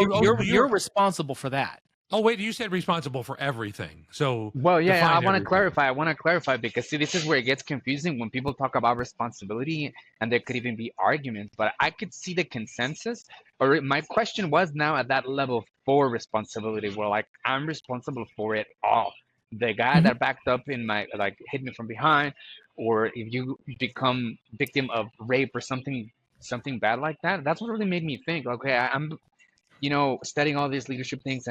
you're responsible for that. Oh, wait, you said responsible for everything. So, Well, yeah, I define want to everything. clarify. I want to clarify because see, this is where it gets confusing when people talk about responsibility, and there could even be arguments. But I could see the consensus. Or my question was now at that level for responsibility, where like I'm responsible for it all. The guy Mhm. that backed up in my like hit me from behind, or if you become victim of rape or something bad like that, that's what really made me think. Okay, I'm studying all these leadership things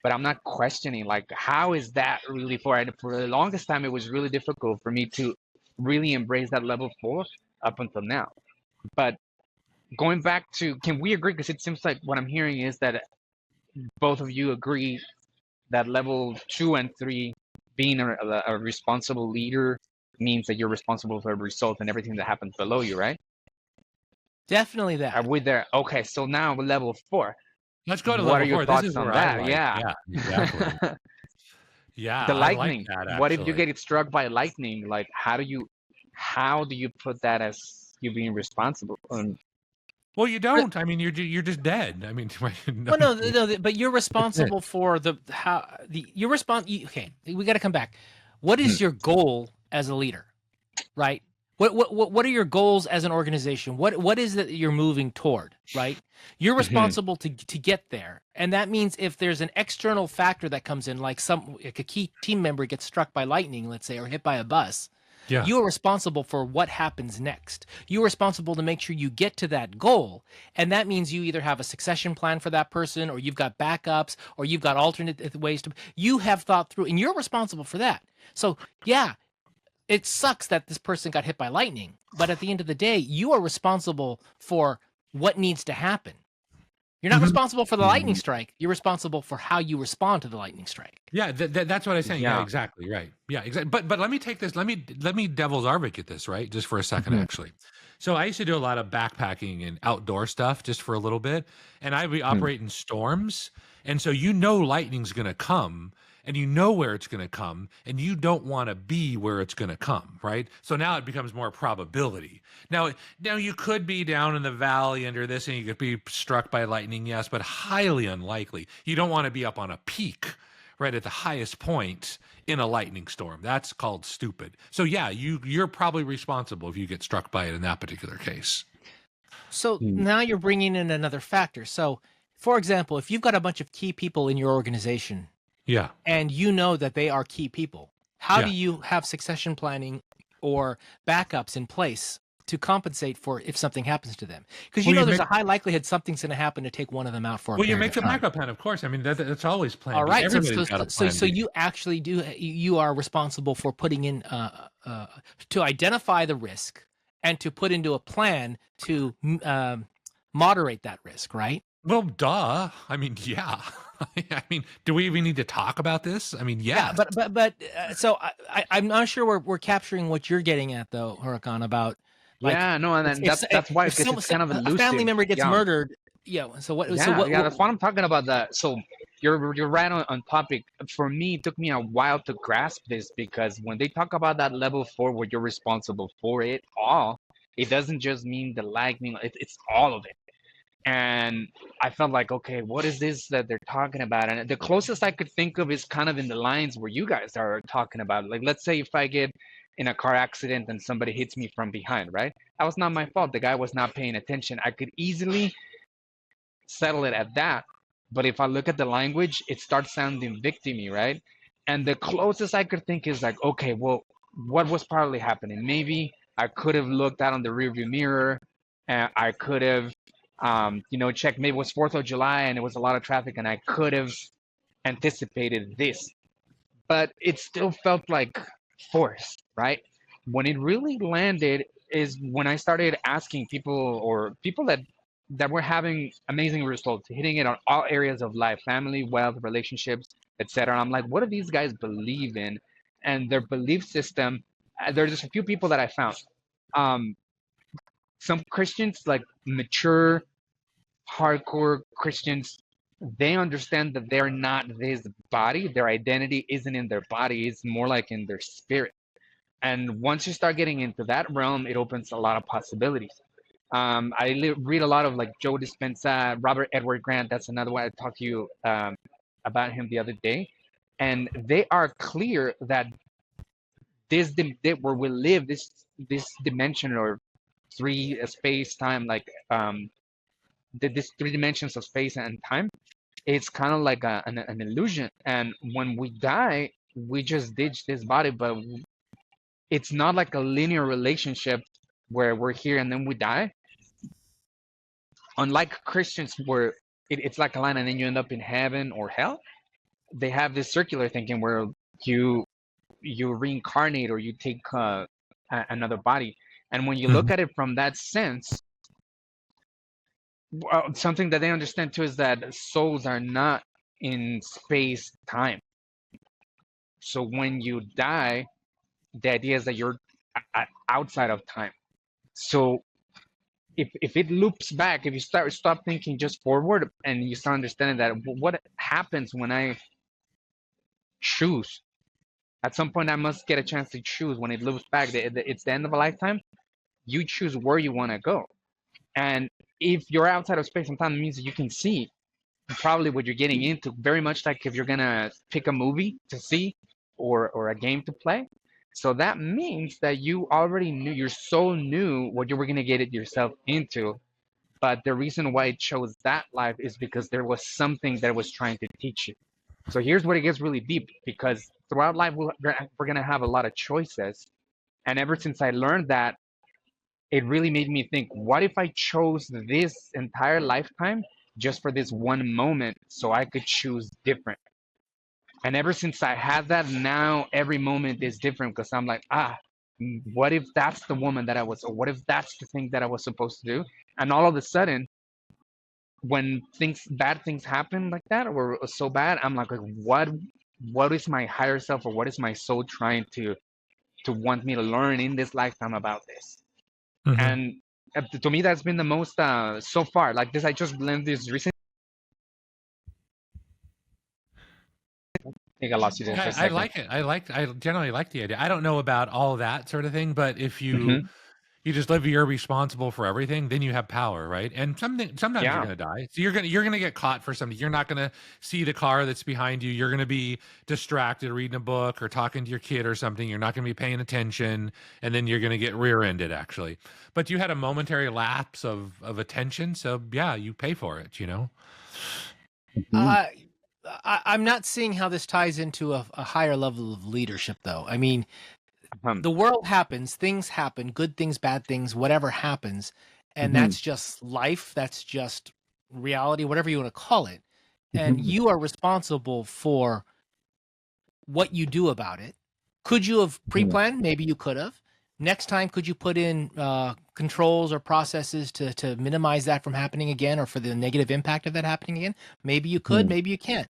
but I'm not questioning like how is that really for and for the longest time it was really difficult for me to really embrace that level 4 up until now. But going back to can we agree because it seems like what I'm hearing is that both of you agree that level 2 and 3 being a responsible leader means that you're responsible for the result and everything that happens below you, right? Definitely Are that. we there? Okay, so now level 4. Let's go to What are level your 4. This thoughts is on where I that? like. Yeah. Yeah, exactly. Yeah, The I like lightning. that What if you actually. get struck by lightning? Like, how do you put that as you being responsible? Well, you don't. I mean, you're just dead. I mean, Oh no, but you're responsible for okay, we got to come back. What is your goal as a leader, right? What are your goals as an organization? What is that you're moving toward, right? You're Mhm. responsible to get there, and that means if there's an external factor that comes in, like a key team member gets struck by lightning, let's say, or hit by a bus, Yeah. you are responsible for what happens next. You're responsible to make sure you get to that goal. And that means you either have a succession plan for that person, or you've got backups, or you've got alternate ways you have thought through, and you're responsible for that. So, yeah, it sucks that this person got hit by lightning. But at the end of the day, you are responsible for what needs to happen. You're not Mhm. responsible for the lightning strike. You're responsible for how you respond to the lightning strike. Yeah, that's what I'm saying. Yeah, Yeah. exactly. Right. Yeah, exactly. But let me take this. Let me devil's advocate this, right? Just for a second, Mhm. actually. So I used to do a lot of backpacking and outdoor stuff just for a little bit, and I would Mhm. operate in storms, and so lightning's going to come, and you know where it's going to come, and you don't want to be where it's going to come, right? So now it becomes more probability. Now you could be down in the valley under this, and you could be struck by lightning, yes, but highly unlikely. You don't want to be up on a peak right at the highest point in a lightning storm. That's called stupid. So yeah, you're probably responsible if you get struck by it in that particular case. So Mhm. now you're bringing in another factor. So, for example, if you've got a bunch of key people in your organization Yeah. and you know that they are key people, how do Yeah. you have succession planning or backups in place to compensate for if something happens to them? Because Well, you there's make a high likelihood something's going to happen to take one of them out for a well, you period make of the time. backup plan, of course. I mean, that's always plan All B. right, Everybody's got a plan so B. you actually you are responsible for putting in to identify the risk and to put into a plan to moderate that risk, right? Well, duh. I mean, yeah. I mean, do we even need to talk about this? I mean, Yeah, yes. so I'm not sure we're capturing what you're getting at though, Hurakan, about like Yeah, no, and then that's why if because it's kind of a family elusive. member gets Yeah. murdered, Yeah, that's what I'm talking about. That so you're right on topic. For me, it took me a while to grasp this because when they talk about that level 4 where you're responsible for it all, it doesn't just mean the lightning. It's all of it. And I felt like, okay, what is this that they're talking about? And the closest I could think of is kind of in the lines where you guys are talking about. Like, let's say if I get in a car accident and somebody hits me from behind, right? That was not my fault. The guy was not paying attention. I could easily settle it at that. But if I look at the language, it starts sounding victimy, right? And the closest I could think is like, okay, well, what was probably happening? Maybe I could have looked out on the rearview mirror, and I could have, checked. Maybe it was 4th of July and it was a lot of traffic, and I could have anticipated this. But it still felt like forced, right? When it really landed is when I started asking people, or people that were having amazing results, hitting it on all areas of life, family, wealth, relationships, etc. I'm like, what do these guys believe in? And their belief system, there's just a few people that I found. Um, some Christians, like mature, hardcore Christians, they understand that they're not this body. Their identity isn't in their body, it's more like in their spirit. And once you start getting into that realm, it opens a lot of possibilities. I read a lot of like Joe Dispenza, Robert Edward Grant. That's another one I talked to you about him the other day. And they are clear that where we live, this dimension or three space time, like this three dimensions of space and time, it's kind of like an illusion. And when we die, we just ditch this body, but it's not like a linear relationship where we're here and then we die. Unlike Christians, where it's like a line and then you end up in heaven or hell, they have this circular thinking where you reincarnate or you take another body. And when you look at it from that sense, something that they understand too is that souls are not in space time. So when you die, the idea is that you're outside of time. So if it loops back, if you stop thinking just forward and you start understanding that what happens when I choose, at some point I must get a chance to choose. When it loops back, it's the end of a lifetime. You choose where you want to go. And if you're outside of space and time, it means that you can see probably what you're getting into, very much like if you're gonna pick a movie to see or a game to play. So that means that you already knew, your soul knew what you were gonna get it yourself into. But the reason why it chose that life is because there was something that it was trying to teach you. So here's where it gets really deep, because throughout life we're gonna have a lot of choices. And ever since I learned that, it really made me think, what if I chose this entire lifetime just for this one moment so I could choose different? And ever since I had that, now every moment is different, because I'm like, what if that's the woman that I was, or what if that's the thing that I was supposed to do? And all of a sudden, when bad things happen like that, or so bad, I'm like, what is my higher self, or what is my soul trying to want me to learn in this lifetime about this? And to me, that's been the most so far. Like this, I just learned this recently. I think I lost you there for a I second. like it. I generally like the idea. I don't know about all that sort of thing, but if you just live, you're responsible for everything, then you have power, right? And sometimes you're gonna die. So you're gonna get caught for something. You're not gonna see the car that's behind you. You're gonna be distracted reading a book or talking to your kid or something. You're not gonna be paying attention, and then you're gonna get rear-ended, actually. But you had a momentary lapse of attention, so yeah, you pay for it, you know? I'm not seeing how this ties into a higher level of leadership, though. I mean, the world happens, things happen, good things, bad things, whatever happens. And that's just life. That's just reality, whatever you want to call it. And you are responsible for what you do about it. Could you have pre-planned? Maybe you could have. Next time, could you put in controls or processes to minimize that from happening again, or for the negative impact of that happening again? Maybe you could, maybe you can't.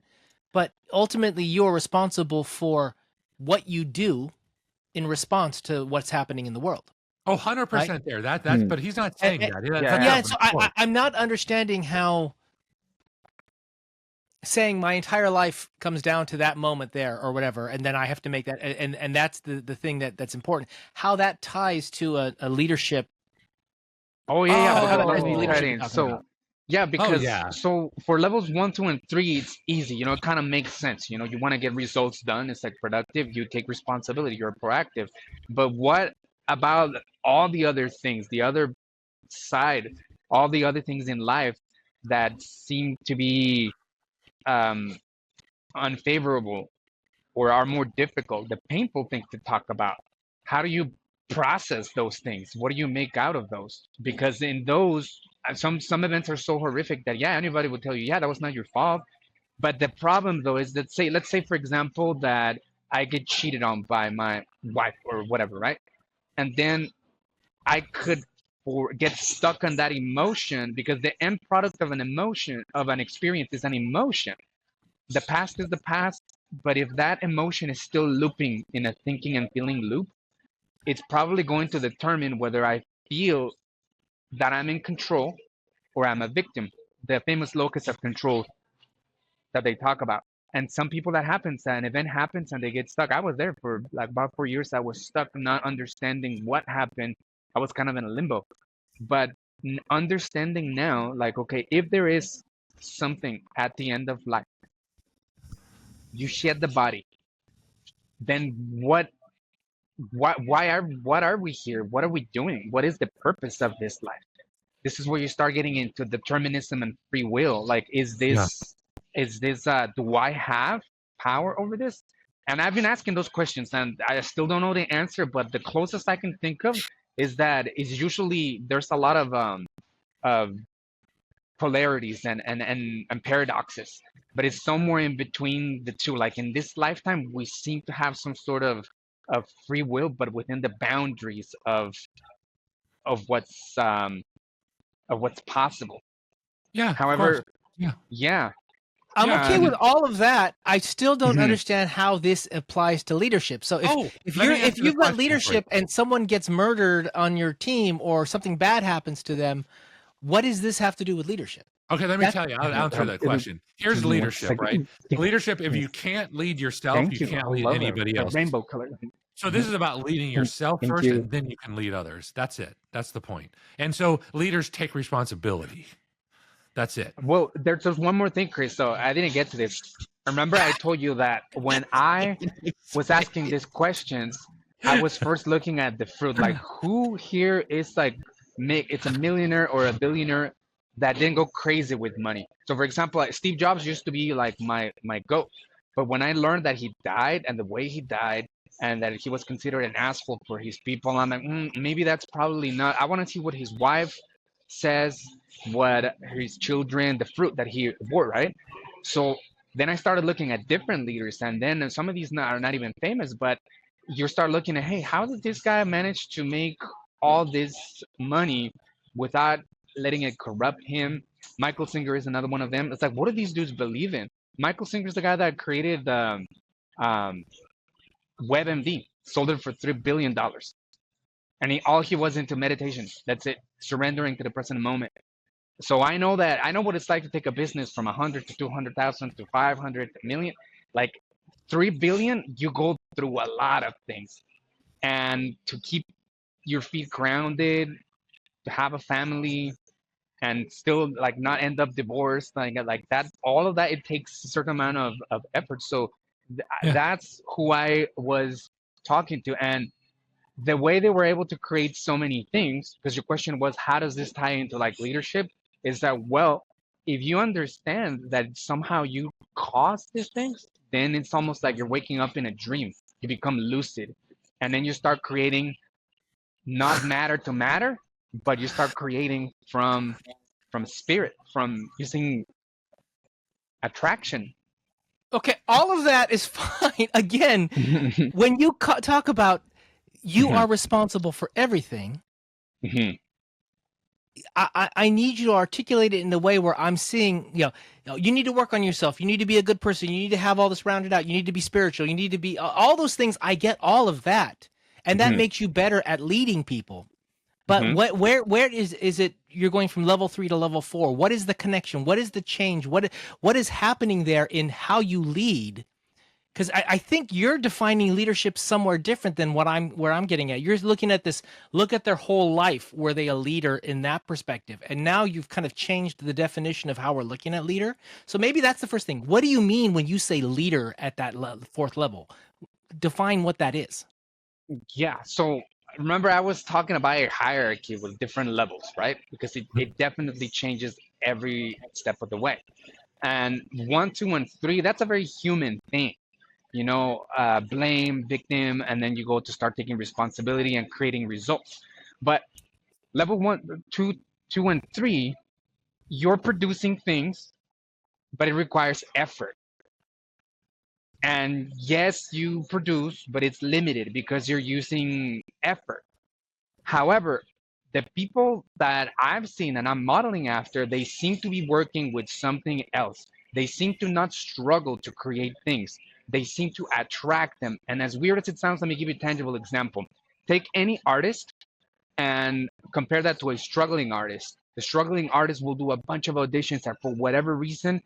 But ultimately, you're responsible for what you do in response to what's happening in the world. Oh, 100% right? there. That's but he's not saying that. Yeah, so I'm not understanding how saying my entire life comes down to that moment there or whatever, and then I have to make that, and that's the thing that's important. How that ties to a leadership. Oh yeah, how that let ties to me leadership cut you're in. talking So about. Yeah, because yeah. so for levels 1, 2, and 3, it's easy. It kind of makes sense. You want to get results done. It's like productive. You take responsibility. You're proactive. But what about all the other things, the other side, all the other things in life that seem to be um, unfavorable or are more difficult, the painful things to talk about? How do you process those things? What do you make out of those? Because in those, some events are so horrific that yeah, anybody would tell you, yeah, that was not your fault. But the problem though is that let's say for example that I get cheated on by my wife or whatever, right? And then I could or get stuck on that emotion because the end product of an emotion of an experience is an emotion. The past is the past, but if that emotion is still looping in a thinking and feeling loop, it's probably going to determine whether I feel that I'm in control or I'm a victim. The famous locus of control that they talk about. And some people that happens, an event happens and they get stuck. I was there for like about 4 years. I was stuck not understanding what happened. I was kind of in a limbo. But understanding now, like, okay, if there is something at the end of life, you shed the body, then what are we here? What are we doing? What is the purpose of this life? This is where you start getting into determinism and free will. Like, Yeah. do I have power over this? And I've been asking those questions and I still don't know the answer, but the closest I can think of is that is usually there's a lot of polarities and paradoxes, but it's somewhere in between the two. Like in this lifetime, we seem to have some sort of free will, but within the boundaries of what's possible. Yeah. Of course. However, Yeah. yeah, I'm Yeah, okay and- with all of that. I still don't Mhm. understand how this applies to leadership. So if let me if answer the you've got question for you. leadership and someone gets murdered on your team or something bad happens to them, what does this have to do with leadership? Okay, let me That- tell you. I'll answer that it'll- question. Here's Give me 1 leadership, right? second. Leadership, if Yes. you can't lead yourself, Thank you you. can't I lead love anybody that else. rainbow color. So this is about leading yourself Thank first, you. and then you can lead others. That's it. That's the point. And so leaders take responsibility. That's it. well, there's just one more thing, Chris. So I didn't get to this. Remember, I told you that when I was asking these questions, I was first looking at the fruit. Like, who here is like, it's a millionaire or a billionaire that didn't go crazy with money? So, for example, like Steve Jobs used to be like my goat, but when I learned that he died and the way he died, and that he was considered an asshole for his people, I'm like, maybe that's probably not. I want to see what his wife says, what his children, the fruit that he bore, right? So then I started looking at different leaders, and then some of these are not even famous, but you start looking at, hey, how did this guy manage to make all this money without letting it corrupt him? Michael Singer is another one of them. It's like, what do these dudes believe in? Michael Singer is the guy that created um, WebMD, sold it for $3 billion, and all he was into meditation. That's it, surrendering to the present moment. So I know what it's like to take a business from 100 to 200,000 to 500 to million. Like 3 billion, you go through a lot of things, and to keep your feet grounded, to have a family, and still like not end up divorced, like that. All of that, it takes a certain amount of effort. So Yeah. that's who I was talking to, and the way they were able to create so many things, because your question was, how does this tie into like leadership? Is that, well, if you understand that somehow you cause these things, then it's almost like you're waking up in a dream. You become lucid, and then you start creating not matter to matter, but you start creating from spirit, from using attraction. Okay, all of that is fine. Again, when you talk about you Mhm. are responsible for everything, Mhm. I need you to articulate it in a way where I'm seeing, you need to work on yourself. You need to be a good person. You need to have all this rounded out. You need to be spiritual. You need to be all those things. I get all of that. And that Mhm. makes you better at leading people. But Mhm. where is it you're going from level 3 to level 4? What is the connection? What is the change? What is happening there in how you lead? Because I think you're defining leadership somewhere different than where I'm getting at. You're looking at this, look at their whole life. Were they a leader in that perspective? And now you've kind of changed the definition of how we're looking at leader. So maybe that's the first thing. What do you mean when you say leader at that fourth level? Define what that is. Yeah. So remember, I was talking about a hierarchy with different levels, right? Because it definitely changes every step of the way. And 1, 2, and 3, that's a very human thing. Blame, victim, and then you go to start taking responsibility and creating results. But level 1, 2, and 3, you're producing things, but it requires effort. And yes, you produce, but it's limited because you're using effort. However, the people that I've seen and I'm modeling after, they seem to be working with something else. They seem to not struggle to create things. They seem to attract them. And as weird as it sounds, let me give you a tangible example. Take any artist and compare that to a struggling artist. The struggling artist will do a bunch of auditions, and for whatever reason,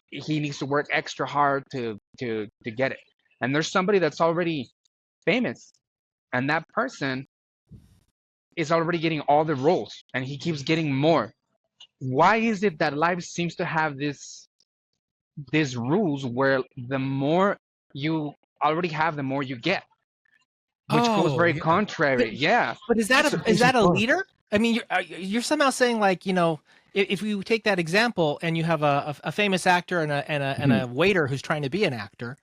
he needs to work extra hard to get it. And there's somebody that's already famous, and that person is already getting all the roles and he keeps getting more. Why is it that life seems to have these rules where the more you already have, the more you get, which goes very contrary. Yeah. But is that a leader? I mean, you're somehow saying, like, if you take that example and you have a famous actor and a waiter who's trying to be an actor,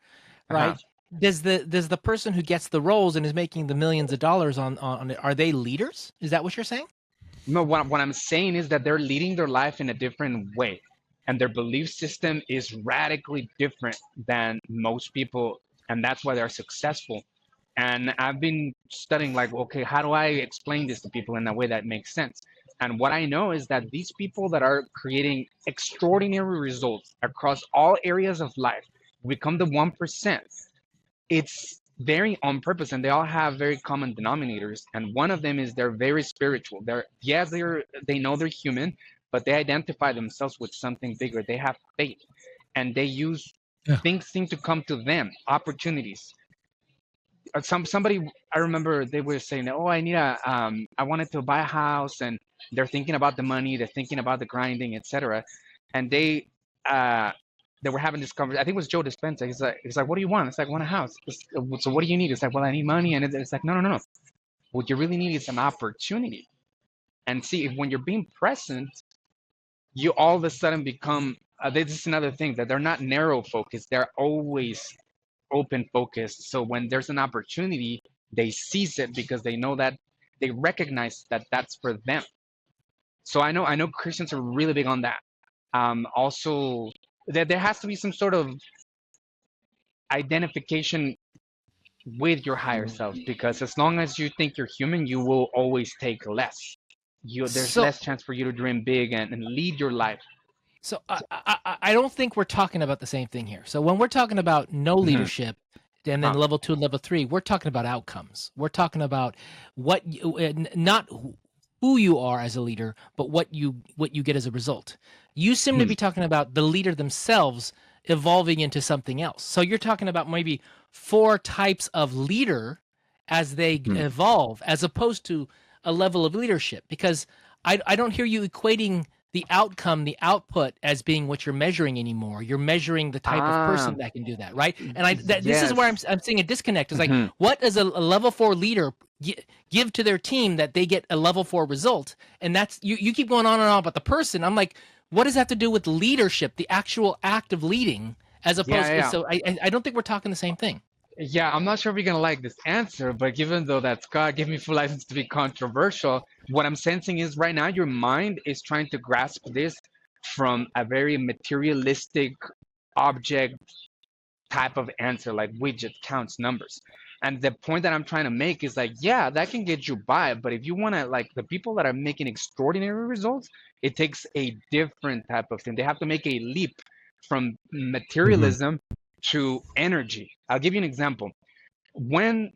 right? Does the person who gets the roles and is making the millions of dollars on it, are they leaders? Is that what you're saying? No, what I'm saying is that they're leading their life in a different way, and their belief system is radically different than most people, and that's why they're successful. And I've been studying, like, okay, how do I explain this to people in a way that makes sense? And what I know is that these people that are creating extraordinary results across all areas of life become the 1%. It's very on purpose, and they all have very common denominators. And one of them is they're very spiritual. They know they're human, but they identify themselves with something bigger. They have faith, and they use things seem to come to them, opportunities. Somebody, I remember they were saying, oh, I wanted to buy a house, and they're thinking about the money, they're thinking about the grinding, etc. And they were having this conversation. I think it was Joe Dispenza. He's like, what do you want? It's like, I want a house. So what do you need? It's like, well, I need money. And it's like, no. What you really need is an opportunity. And see, if when you're being present, you all of a sudden become, this is another thing, that they're not narrow focused. They're always open focused. So when there's an opportunity, they seize it because they know that, they recognize that that's for them. So I know Christians are really big on that. Also, there has to be some sort of identification with your higher self, because as long as you think you're human, you will always take less. There's less chance for you to dream big and lead your life. So I don't think we're talking about the same thing here. So when we're talking about no leadership, and then level 2 and level 3, we're talking about outcomes. We're talking about not who you are as a leader, but what you get as a result. You seem to be talking about the leader themselves evolving into something else. So you're talking about maybe 4 types of leader as they evolve, as opposed to a level of leadership. Because I don't hear you equating the outcome, the output, as being what you're measuring anymore. You're measuring the type of person that can do that, right? And this is where I'm seeing a disconnect. It's like, what does a level 4 leader give to their team that they get a level 4 result? And that's, you keep going on and on about the person. I'm like, what does that have to do with leadership, the actual act of leading, as opposed to, so I don't think we're talking the same thing. Yeah, I'm not sure if you're going to like this answer, but given though that Scott gave me full license to be controversial, what I'm sensing is right now your mind is trying to grasp this from a very materialistic object type of answer, like widget, counts, numbers. And the point that I'm trying to make is like, yeah, that can get you by, but if you want to, like, the people that are making extraordinary results, it takes a different type of thing. They have to make a leap from materialism to energy. I'll give you an example. When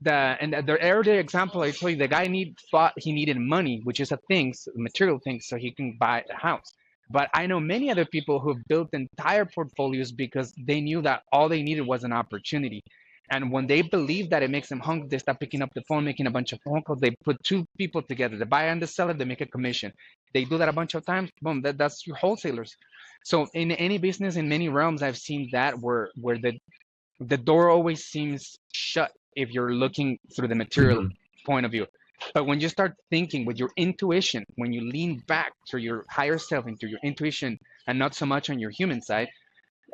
the everyday example I told you, the guy thought he needed money, which is a thing, material thing, so he can buy a house. But I know many other people who've built entire portfolios because they knew that all they needed was an opportunity. And when they believe that it makes them hungry, they start picking up the phone, making a bunch of phone calls. They put two people together, the buyer and the seller, they make a commission. They do that a bunch of times, boom, that's your wholesalers. So in any business, in many realms, I've seen that where the door always seems shut if you're looking through the material point of view. But when you start thinking with your intuition, when you lean back to your higher self, into your intuition, and not so much on your human side,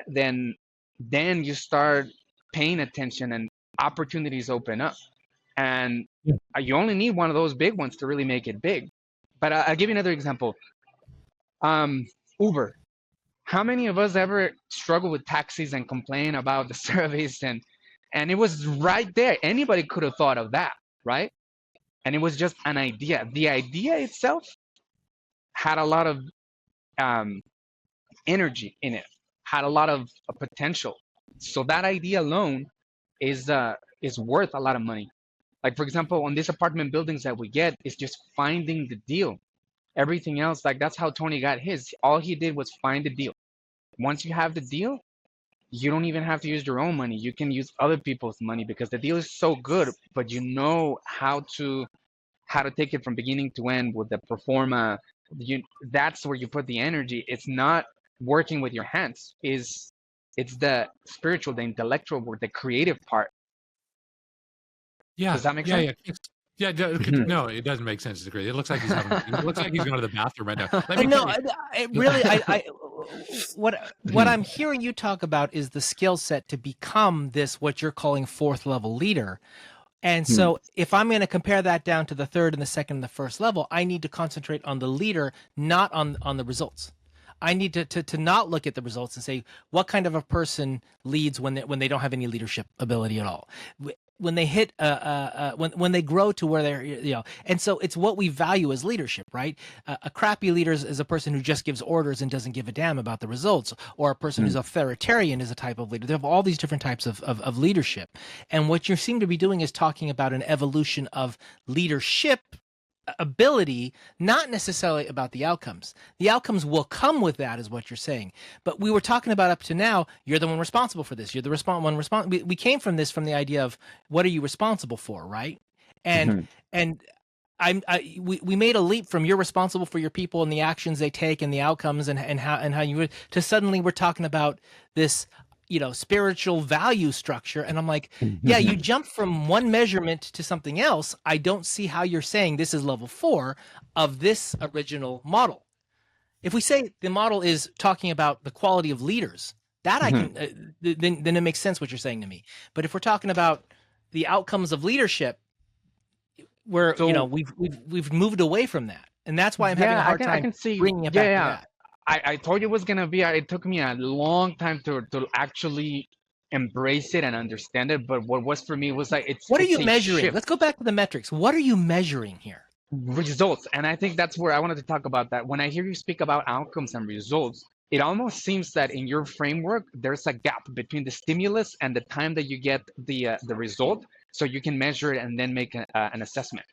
then you start paying attention and opportunities open up. And you only need one of those big ones to really make it big. But I'll give you another example. Uber. How many of us ever struggle with taxis and complain about the service? And it was right there. Anybody could have thought of that, right? And it was just an idea. The idea itself had a lot of energy in it, had a lot of potential. So that idea alone is worth a lot of money. Like, for example, on these apartment buildings that we get, is just finding the deal. Everything else, like, that's how Tony got his. All he did was find the deal. Once you have the deal, you don't even have to use your own money. You can use other people's money because the deal is so good, but you know how to take it from beginning to end with the pro forma. That's where you put the energy. It's not working with your hands. It's the spiritual, the intellectual work, the creative part. Yeah. Does that make sense? Yeah. No, it doesn't make sense. It's great. It looks like he's going to the bathroom right now. No, really, what I'm hearing you talk about is the skill set to become this, what you're calling fourth level leader. And so if I'm going to compare that down to the third and the second and the first level, I need to concentrate on the leader, not on the results. I need to not look at the results and say, what kind of a person leads when they don't have any leadership ability at all? When they hit when they grow to where they're, and so it's what we value as leadership, right? A crappy leader is a person who just gives orders and doesn't give a damn about the results, or a person who's authoritarian is a type of leader. They have all these different types of leadership, and what you seem to be doing is talking about an evolution of leadership ability, not necessarily about the outcomes. The outcomes will come with that, is what you're saying. But we were talking about up to now, you're the one responsible for this. You're the one responsible. We came from the idea of what are you responsible for, right? And we made a leap from you're responsible for your people and the actions they take and the outcomes and how you, to suddenly we're talking about this spiritual value structure. And I'm like, yeah, you jump from one measurement to something else. I don't see how you're saying this is level 4 of this original model. If we say the model is talking about the quality of leaders, that I can, then it makes sense what you're saying to me. But if we're talking about the outcomes of leadership, where, we've moved away from that. And that's why I'm having a hard time bringing it back to that. I told you it was gonna be. It took me a long time to actually embrace it and understand it. But what was for me was like, what are you measuring? Shift. Let's go back to the metrics. What are you measuring here? Results. And I think that's where I wanted to talk about that. When I hear you speak about outcomes and results, it almost seems that in your framework there's a gap between the stimulus and the time that you get the result, so you can measure it and then make an assessment.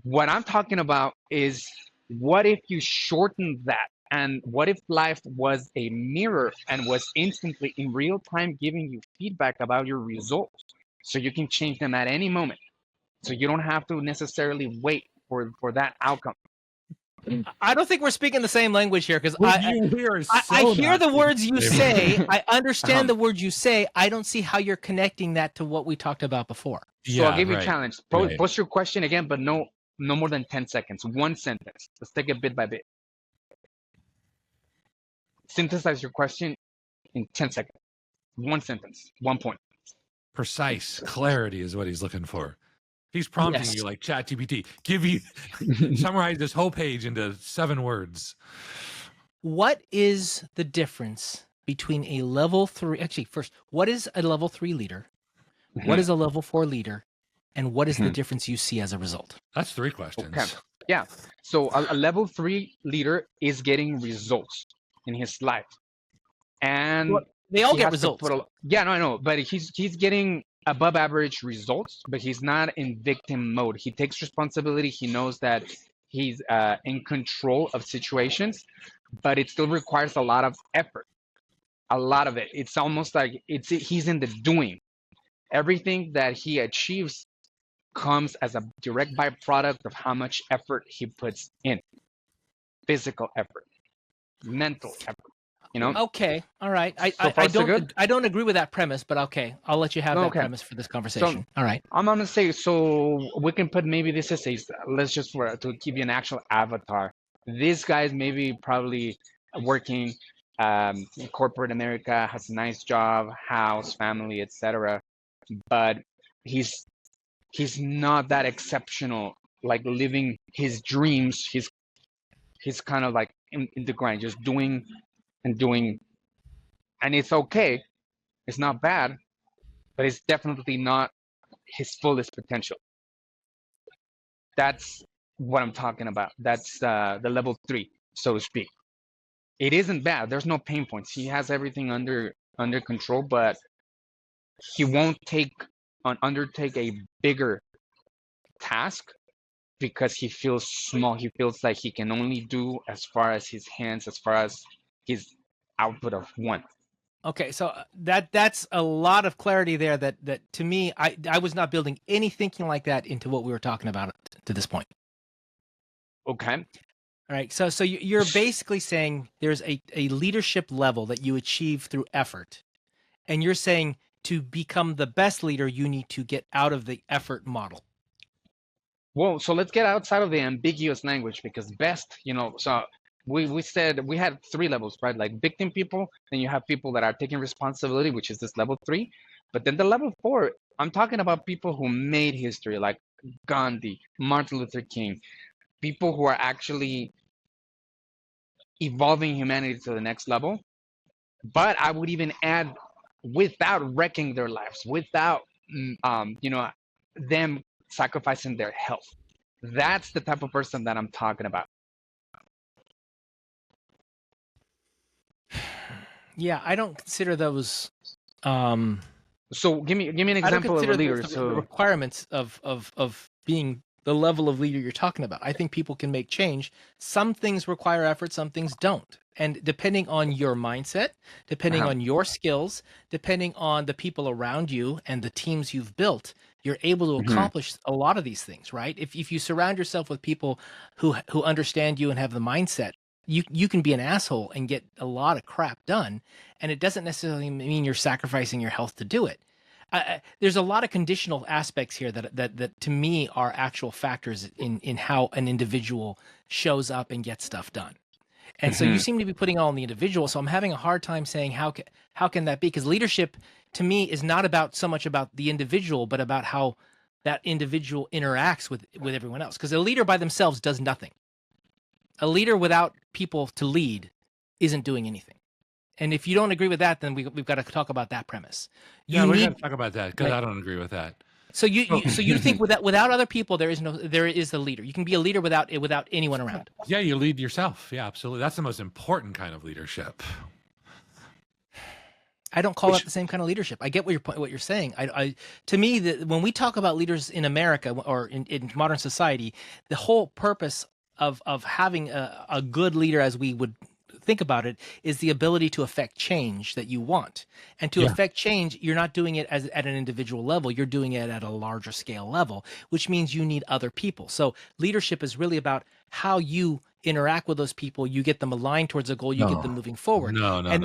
What I'm talking about is, what if you shorten that? And what if life was a mirror and was instantly in real time giving you feedback about your results, so you can change them at any moment, so you don't have to necessarily wait for that outcome? I don't think we're speaking the same language here, because I hear the words you say. I understand the words you say. I don't see how you're connecting that to what we talked about before. So I'll give you a challenge. Post your question again, but no more than 10 seconds. One sentence. Let's take it bit by bit. Synthesize your question in 10 seconds. One sentence, 1 point. Precise clarity is what he's looking for. He's prompting you like ChatGPT. Summarize this whole page into 7 words. What is the difference between a level 3? Actually, first, what is a level 3 leader? What is a level 4 leader? And what is the difference you see as a result? That's 3 questions. Okay. Yeah. So a level 3 leader is getting results in his life, and they all get results. I know, but he's getting above average results, but he's not in victim mode. He takes responsibility. He knows that he's in control of situations, but it still requires a lot of effort. A lot of it. It's almost like he's in the doing. Everything that he achieves comes as a direct byproduct of how much effort he puts in. Physical effort, mental effort. You know. Okay, all right. So far, so good? I don't agree with that premise, but okay, I'll let you have that Okay. premise for this conversation. All right. I'm gonna say, so we can put maybe this is let's just to give you an actual avatar. This guy's maybe probably working in corporate America, has a nice job, house, family, etc. But he's not that exceptional, like living his dreams. He's kind of like in the grind, just doing and doing, and it's okay. It's not bad, but it's definitely not his fullest potential. That's what I'm talking about. That's the level 3, so to speak. It isn't bad. There's no pain points. He has everything under control, but he won't undertake a bigger task because he feels small. He feels like he can only do as far as his hands, as far as his output of one. Okay, so that's a lot of clarity there. That to me, I was not building any thinking like that into what we were talking about to this point. Okay. All right, so you're basically saying there's a leadership level that you achieve through effort, and you're saying to become the best leader, you need to get out of the effort model. Well, so let's get outside of the ambiguous language, because best, so we said we had 3 levels, right? Like victim people, then you have people that are taking responsibility, which is this level 3. But then the level 4, I'm talking about people who made history, like Gandhi, Martin Luther King, people who are actually evolving humanity to the next level. But I would even add, without wrecking their lives, without them sacrificing their health. That's the type of person that I'm talking about. Yeah, I don't consider those. So give me an example of a leader. The requirements of being the level of leader you're talking about. I think people can make change. Some things require effort, some things don't. And depending on your mindset, depending on your skills, depending on the people around you and the teams you've built, you're able to accomplish a lot of these things, right? If you surround yourself with people who understand you and have the mindset, you can be an asshole and get a lot of crap done, and it doesn't necessarily mean you're sacrificing your health to do it. There's a lot of conditional aspects here that to me are actual factors in how an individual shows up and gets stuff done. And so you seem to be putting all on the individual. So I'm having a hard time saying how can that be? Because leadership to me is not about so much about the individual, but about how that individual interacts with everyone else. Because a leader by themselves does nothing. A leader without people to lead isn't doing anything. And if you don't agree with that, then we've got to talk about that premise. Yeah, we're going to talk about that because I don't agree with that. So you think without other people there is the leader. You can be a leader without anyone around. Yeah, you lead yourself. Yeah, absolutely. That's the most important kind of leadership. I don't call that the same kind of leadership. I get what you're saying. To me, when we talk about leaders in America or in modern society, the whole purpose of having a good leader, as we would think about it, is the ability to affect change that you want. And to affect change, you're not doing it at an individual level. You're doing it at a larger scale level, which means you need other people. So leadership is really about how you interact with those people. You get them aligned towards a goal. You get them moving forward. And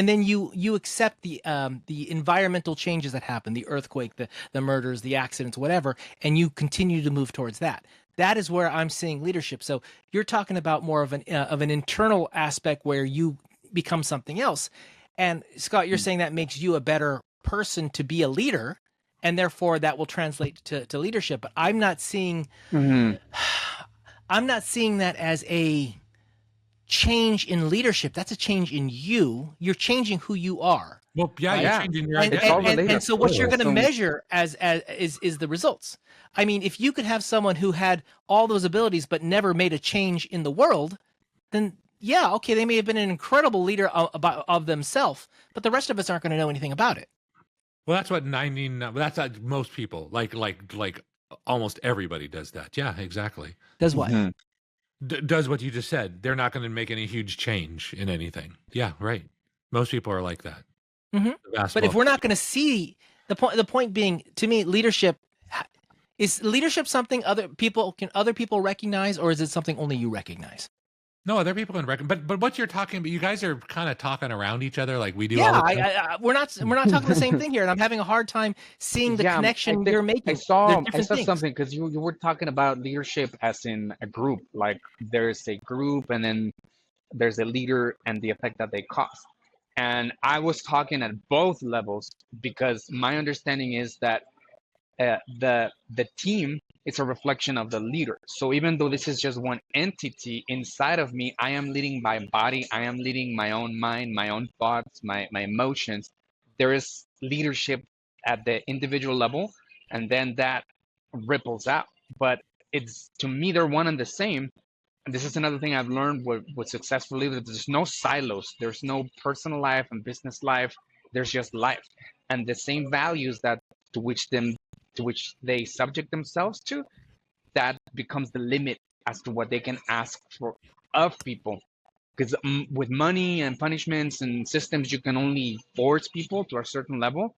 then you accept the environmental changes that happen, the earthquake, the murders, the accidents, whatever, and you continue to move towards that. That is where I'm seeing leadership. So you're talking about more of an internal aspect where you become something else. And Scott, you're saying that makes you a better person to be a leader, and therefore that will translate to leadership. But I'm not seeing I'm not seeing that as a change in leadership. That's a change in you. You're changing who you are. Well, yeah, you're changing your identity. And so what you're going to measure as is the results. I mean, if you could have someone who had all those abilities but never made a change in the world, then yeah, okay, they may have been an incredible leader of themselves, but the rest of us aren't going to know anything about it. Well, that's what that's what most people like almost everybody does that. Yeah, exactly. Does what? does what you just said. They're not going to make any huge change in anything. Yeah, right. Most people are like that. Mhm. But if we're not going to see the point being, to me, leadership is leadership something other people recognize, or is it something only you recognize? No, other people can recognize. But what you're talking about, you guys are kind of talking around each other like we do. Yeah, all the time. we're not talking the same thing here, and I'm having a hard time seeing the connection you're making. I They're saw different things. something because you were talking about leadership as in a group. Like there's a group and then there's a leader and the effect that they cause. And I was talking at both levels because my understanding is that the team is a reflection of the leader. So even though this is just one entity inside of me, I am leading my body, I am leading my own mind, my own thoughts, my emotions. There is leadership at the individual level, and then that ripples out. But it's, to me, they're one and the same. And this is another thing I've learned with successful leaders. There's no silos. There's no personal life and business life. There's just life, and the same values that to which they subject themselves to, that becomes the limit as to what they can ask for of people. Because with money and punishments and systems, you can only force people to a certain level.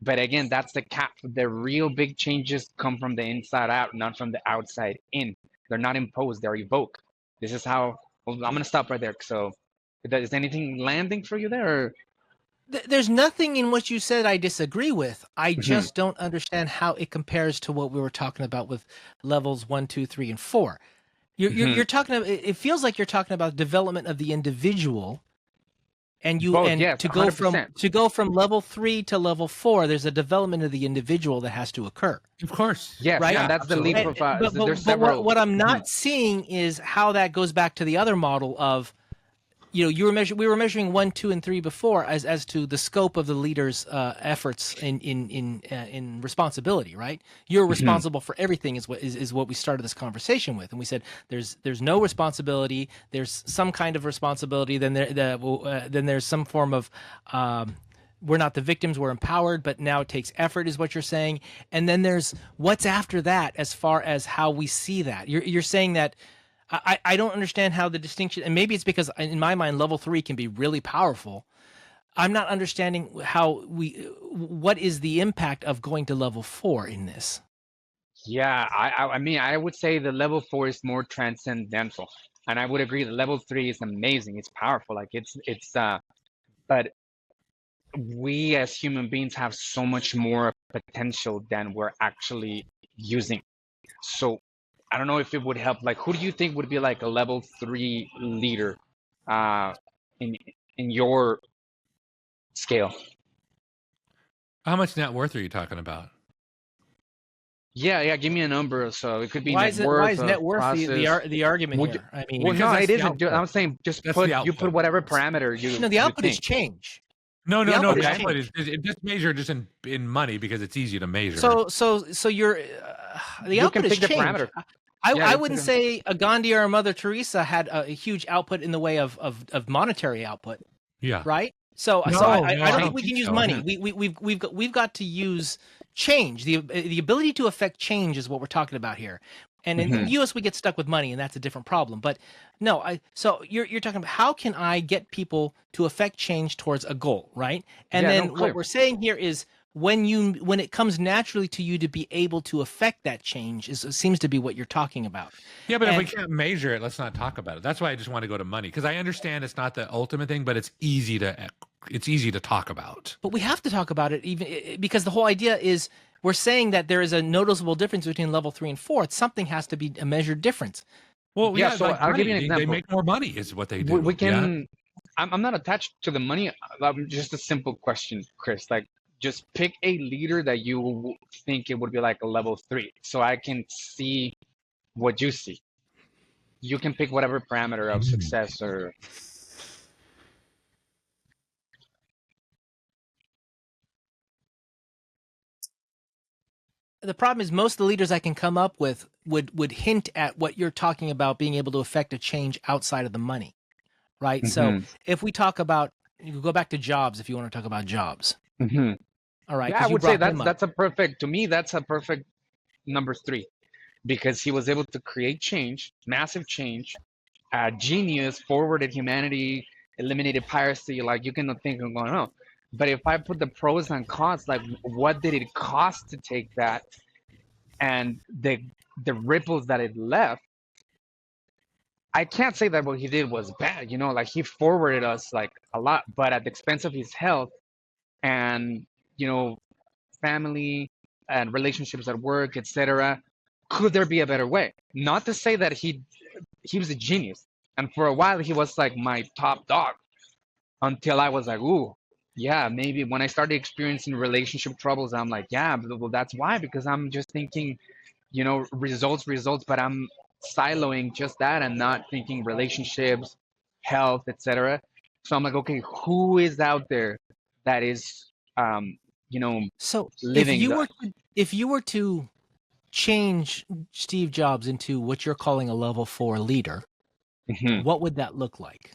But again, that's the cap. The real big changes come from the inside out, not from the outside in. They're not imposed, they're evoked. This is how, well, I'm going to stop right there. So is anything landing for you there? Or? There's nothing in what you said I disagree with. I just don't understand how it compares to what we were talking about with levels 1, 2, 3, and 4. You're talking about, it feels like you're talking about development of the individual, and Yes, to 100%. go from level 3 to level 4, there's a development of the individual that has to occur. Of course. Yes, right? And that's Absolutely. the leap of But what I'm not seeing is how that goes back to the other model of, we were measuring 1, 2, and 3 before as to the scope of the leader's efforts in responsibility, right? You're responsible for everything is what we started this conversation with, and we said there's no responsibility, there's some kind of responsibility, then there's some form of we're not the victims, we're empowered, but now it takes effort, is what you're saying, and then there's what's after that as far as how we see that. You're saying that. I don't understand how the distinction, and maybe it's because in my mind, level 3 can be really powerful. I'm not understanding what is the impact of going to level 4 in this? Yeah, I mean, I would say the level 4 is more transcendental, and I would agree that level 3 is amazing. It's powerful. Like but we as human beings have so much more potential than we're actually using. So I don't know if it would help. Like, who do you think would be like a level 3 leader in your scale? How much net worth are you talking about? Yeah. Give me a number. So it could be why net worth. Why is net worth the argument here? I mean, well, no, it isn't. I'm saying just put whatever parameter you. No, the output is change. No. The output is just measure just in money because it's easy to measure. So you're the output is change. Parameter. I wouldn't say a Gandhi or a Mother Teresa had a huge output in the way of monetary output. Yeah. Right. So I don't think we can use money. We've got to use change. The ability to affect change is what we're talking about here. And in the U.S. we get stuck with money, and that's a different problem. But no, so you're talking about how can I get people to affect change towards a goal, right? And what we're saying here is when it comes naturally to you to be able to affect that change seems to be what you're talking about. Yeah, but if we can't measure it, let's not talk about it. That's why I just want to go to money, because I understand it's not the ultimate thing, but it's easy to talk about. But we have to talk about it even because the whole idea is we're saying that there is a noticeable difference between level 3 and 4. Something has to be a measured difference. Well, yeah. So I'll give you an example. They make more money, is what they do. We can. Yeah? I'm not attached to the money. Just a simple question, Chris. Like, just pick a leader that you think it would be like a level 3, so I can see what you see. You can pick whatever parameter of success or. The problem is most of the leaders I can come up with would hint at what you're talking about, being able to affect a change outside of the money, right? So if we talk about, you go back to jobs if you want to talk about jobs. All right. Yeah, I would say that's a perfect, to me, that's a perfect number 3. because he was able to create change, massive change, genius, forwarded humanity, eliminated piracy. Like you cannot think of going on. But if I put the pros and cons, like what did it cost to take that, and the ripples that it left, I can't say that what he did was bad. You know, like he forwarded us like a lot, but at the expense of his health and family and relationships at work, etc. Could there be a better way? Not to say that he was a genius, and for a while he was like my top dog until I was like, ooh, yeah, maybe when I started experiencing relationship troubles, I'm like, yeah, well, that's why, because I'm just thinking, results, but I'm siloing just that and not thinking relationships, health, etc. So I'm like, okay, who is out there that is, So living the. if you were to change Steve Jobs into what you're calling a level 4 leader, Mhm. what would that look like?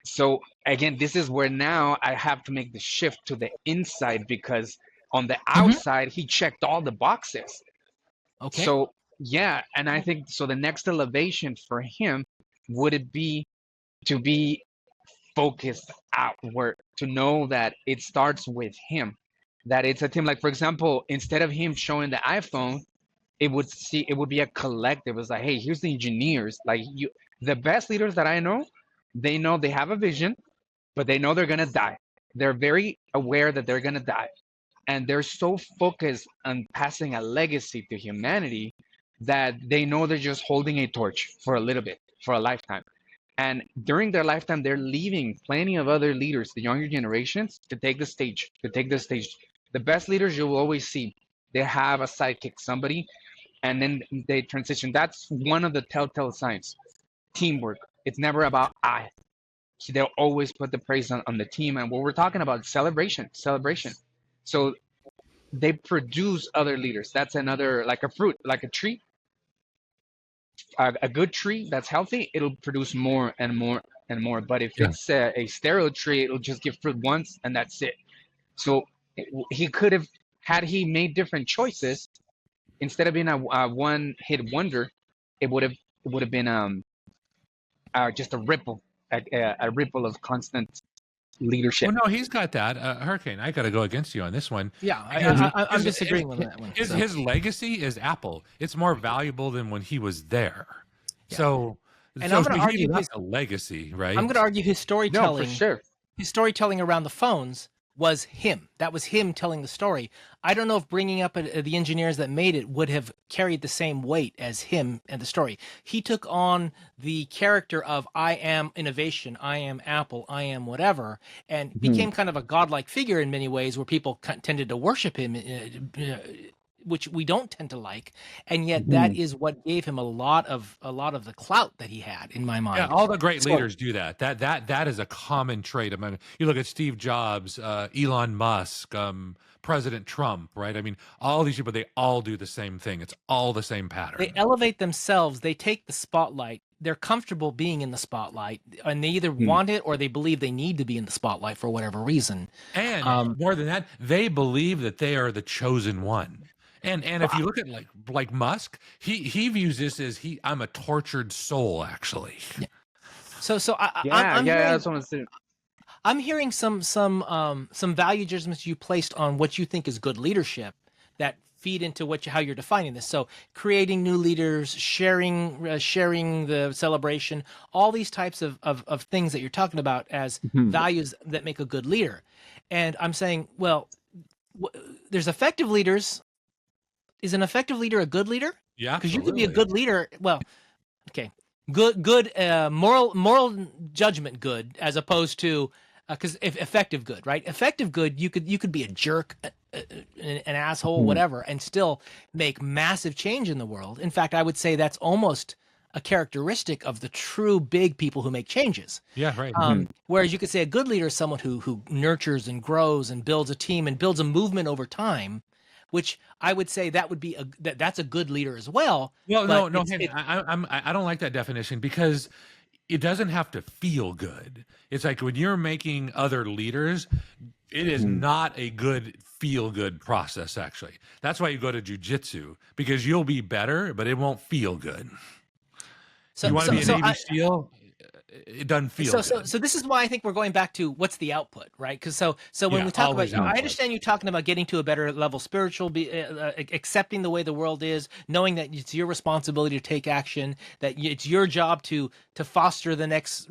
So again, this is where now I have to make the shift to the inside, because on the outside he checked all the boxes. Okay. So yeah, and I think so the next elevation for him would it be to be focused outward, to know that it starts with him, that it's a team. Like for example, instead of him showing the iPhone, it would be a collective. It's like, hey, here's the engineers. Like the best leaders that I know they have a vision, but they know they're gonna die. They're very aware that they're gonna die, and they're so focused on passing a legacy to humanity that they know they're just holding a torch for a little bit, for a lifetime. And during their lifetime, they're leaving plenty of other leaders, the younger generations, to take the stage, The best leaders you will always see, they have a sidekick, somebody, and then they transition. That's one of the telltale signs. Teamwork. It's never about I. They'll always put the praise on the team. And what we're talking about, celebration. So they produce other leaders. That's another, like a fruit, like a tree. A good tree that's healthy, it'll produce more and more and more. But if it's a sterile tree, it'll just give fruit once and that's it. So he could have, had he made different choices, instead of being a one-hit wonder, it would have been just a ripple, a ripple of constant leadership. Well, no, he's got that. Hurricane, I got to go against you on this one. Yeah, Because I'm disagreeing with that one. His legacy is Apple. It's more valuable than when he was there. Yeah. So, And I'm going to argue his legacy, right? I'm going to argue his No, storytelling. for sure. His storytelling around the phones was him. That was him telling the story. I don't know if bringing up the engineers that made it would have carried the same weight as him and the story. He took on the character of I am innovation, I am Apple, I am whatever, and became kind of a godlike figure in many ways, where people tended to worship him, which we don't tend to like, and yet that is what gave him a lot of the clout that he had, in my mind. Yeah, all the great leaders do that. That is a common trait. I mean, you look at Steve Jobs, Elon Musk, President Trump, right? I mean, all these people, they all do the same thing. It's all the same pattern. They elevate themselves. They take the spotlight. They're comfortable being in the spotlight, and they either want it or they believe they need to be in the spotlight for whatever reason. And more than that, they believe that they are the chosen one. And if you look at like Musk, he views this as I'm a tortured soul, actually. Yeah. So I'm that's what I'm saying. I'm hearing some value judgments you placed on what you think is good leadership that feed into how you're defining this. So creating new leaders, sharing the celebration, all these types of things that you're talking about as values that make a good leader. And I'm saying, well, there's effective leaders. Is an effective leader a good leader? Yeah, because you could be a good leader. Well, okay, good moral judgment good, as opposed to because effective good, right? Effective good, you could be a jerk, an asshole, whatever, and still make massive change in the world. In fact, I would say that's almost a characteristic of the true big people who make changes. Yeah, right. Whereas you could say a good leader is someone who nurtures and grows and builds a team and builds a movement over time, which I would say that would be that's a good leader as well. Well, no, I don't like that definition, because it doesn't have to feel good. It's like when you're making other leaders, it is not a good feel good process, actually. That's why you go to jujitsu, because you'll be better, but it won't feel good. You want to be a Navy SEAL? It doesn't feel good. So this is why I think we're going back to what's the output, right? Because so when we talk about, I understand you talking about getting to a better level, spiritual, accepting the way the world is, knowing that it's your responsibility to take action, that it's your job to foster the next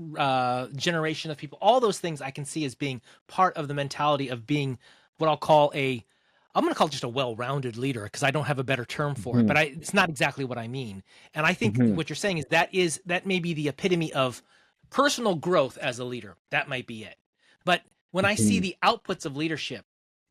generation of people. All those things I can see as being part of the mentality of being what I'll call I'm going to call it just a well-rounded leader, because I don't have a better term for it, but it's not exactly what I mean. And I think what you're saying is that may be the epitome of personal growth as a leader. That might be it. But when I see the outputs of leadership,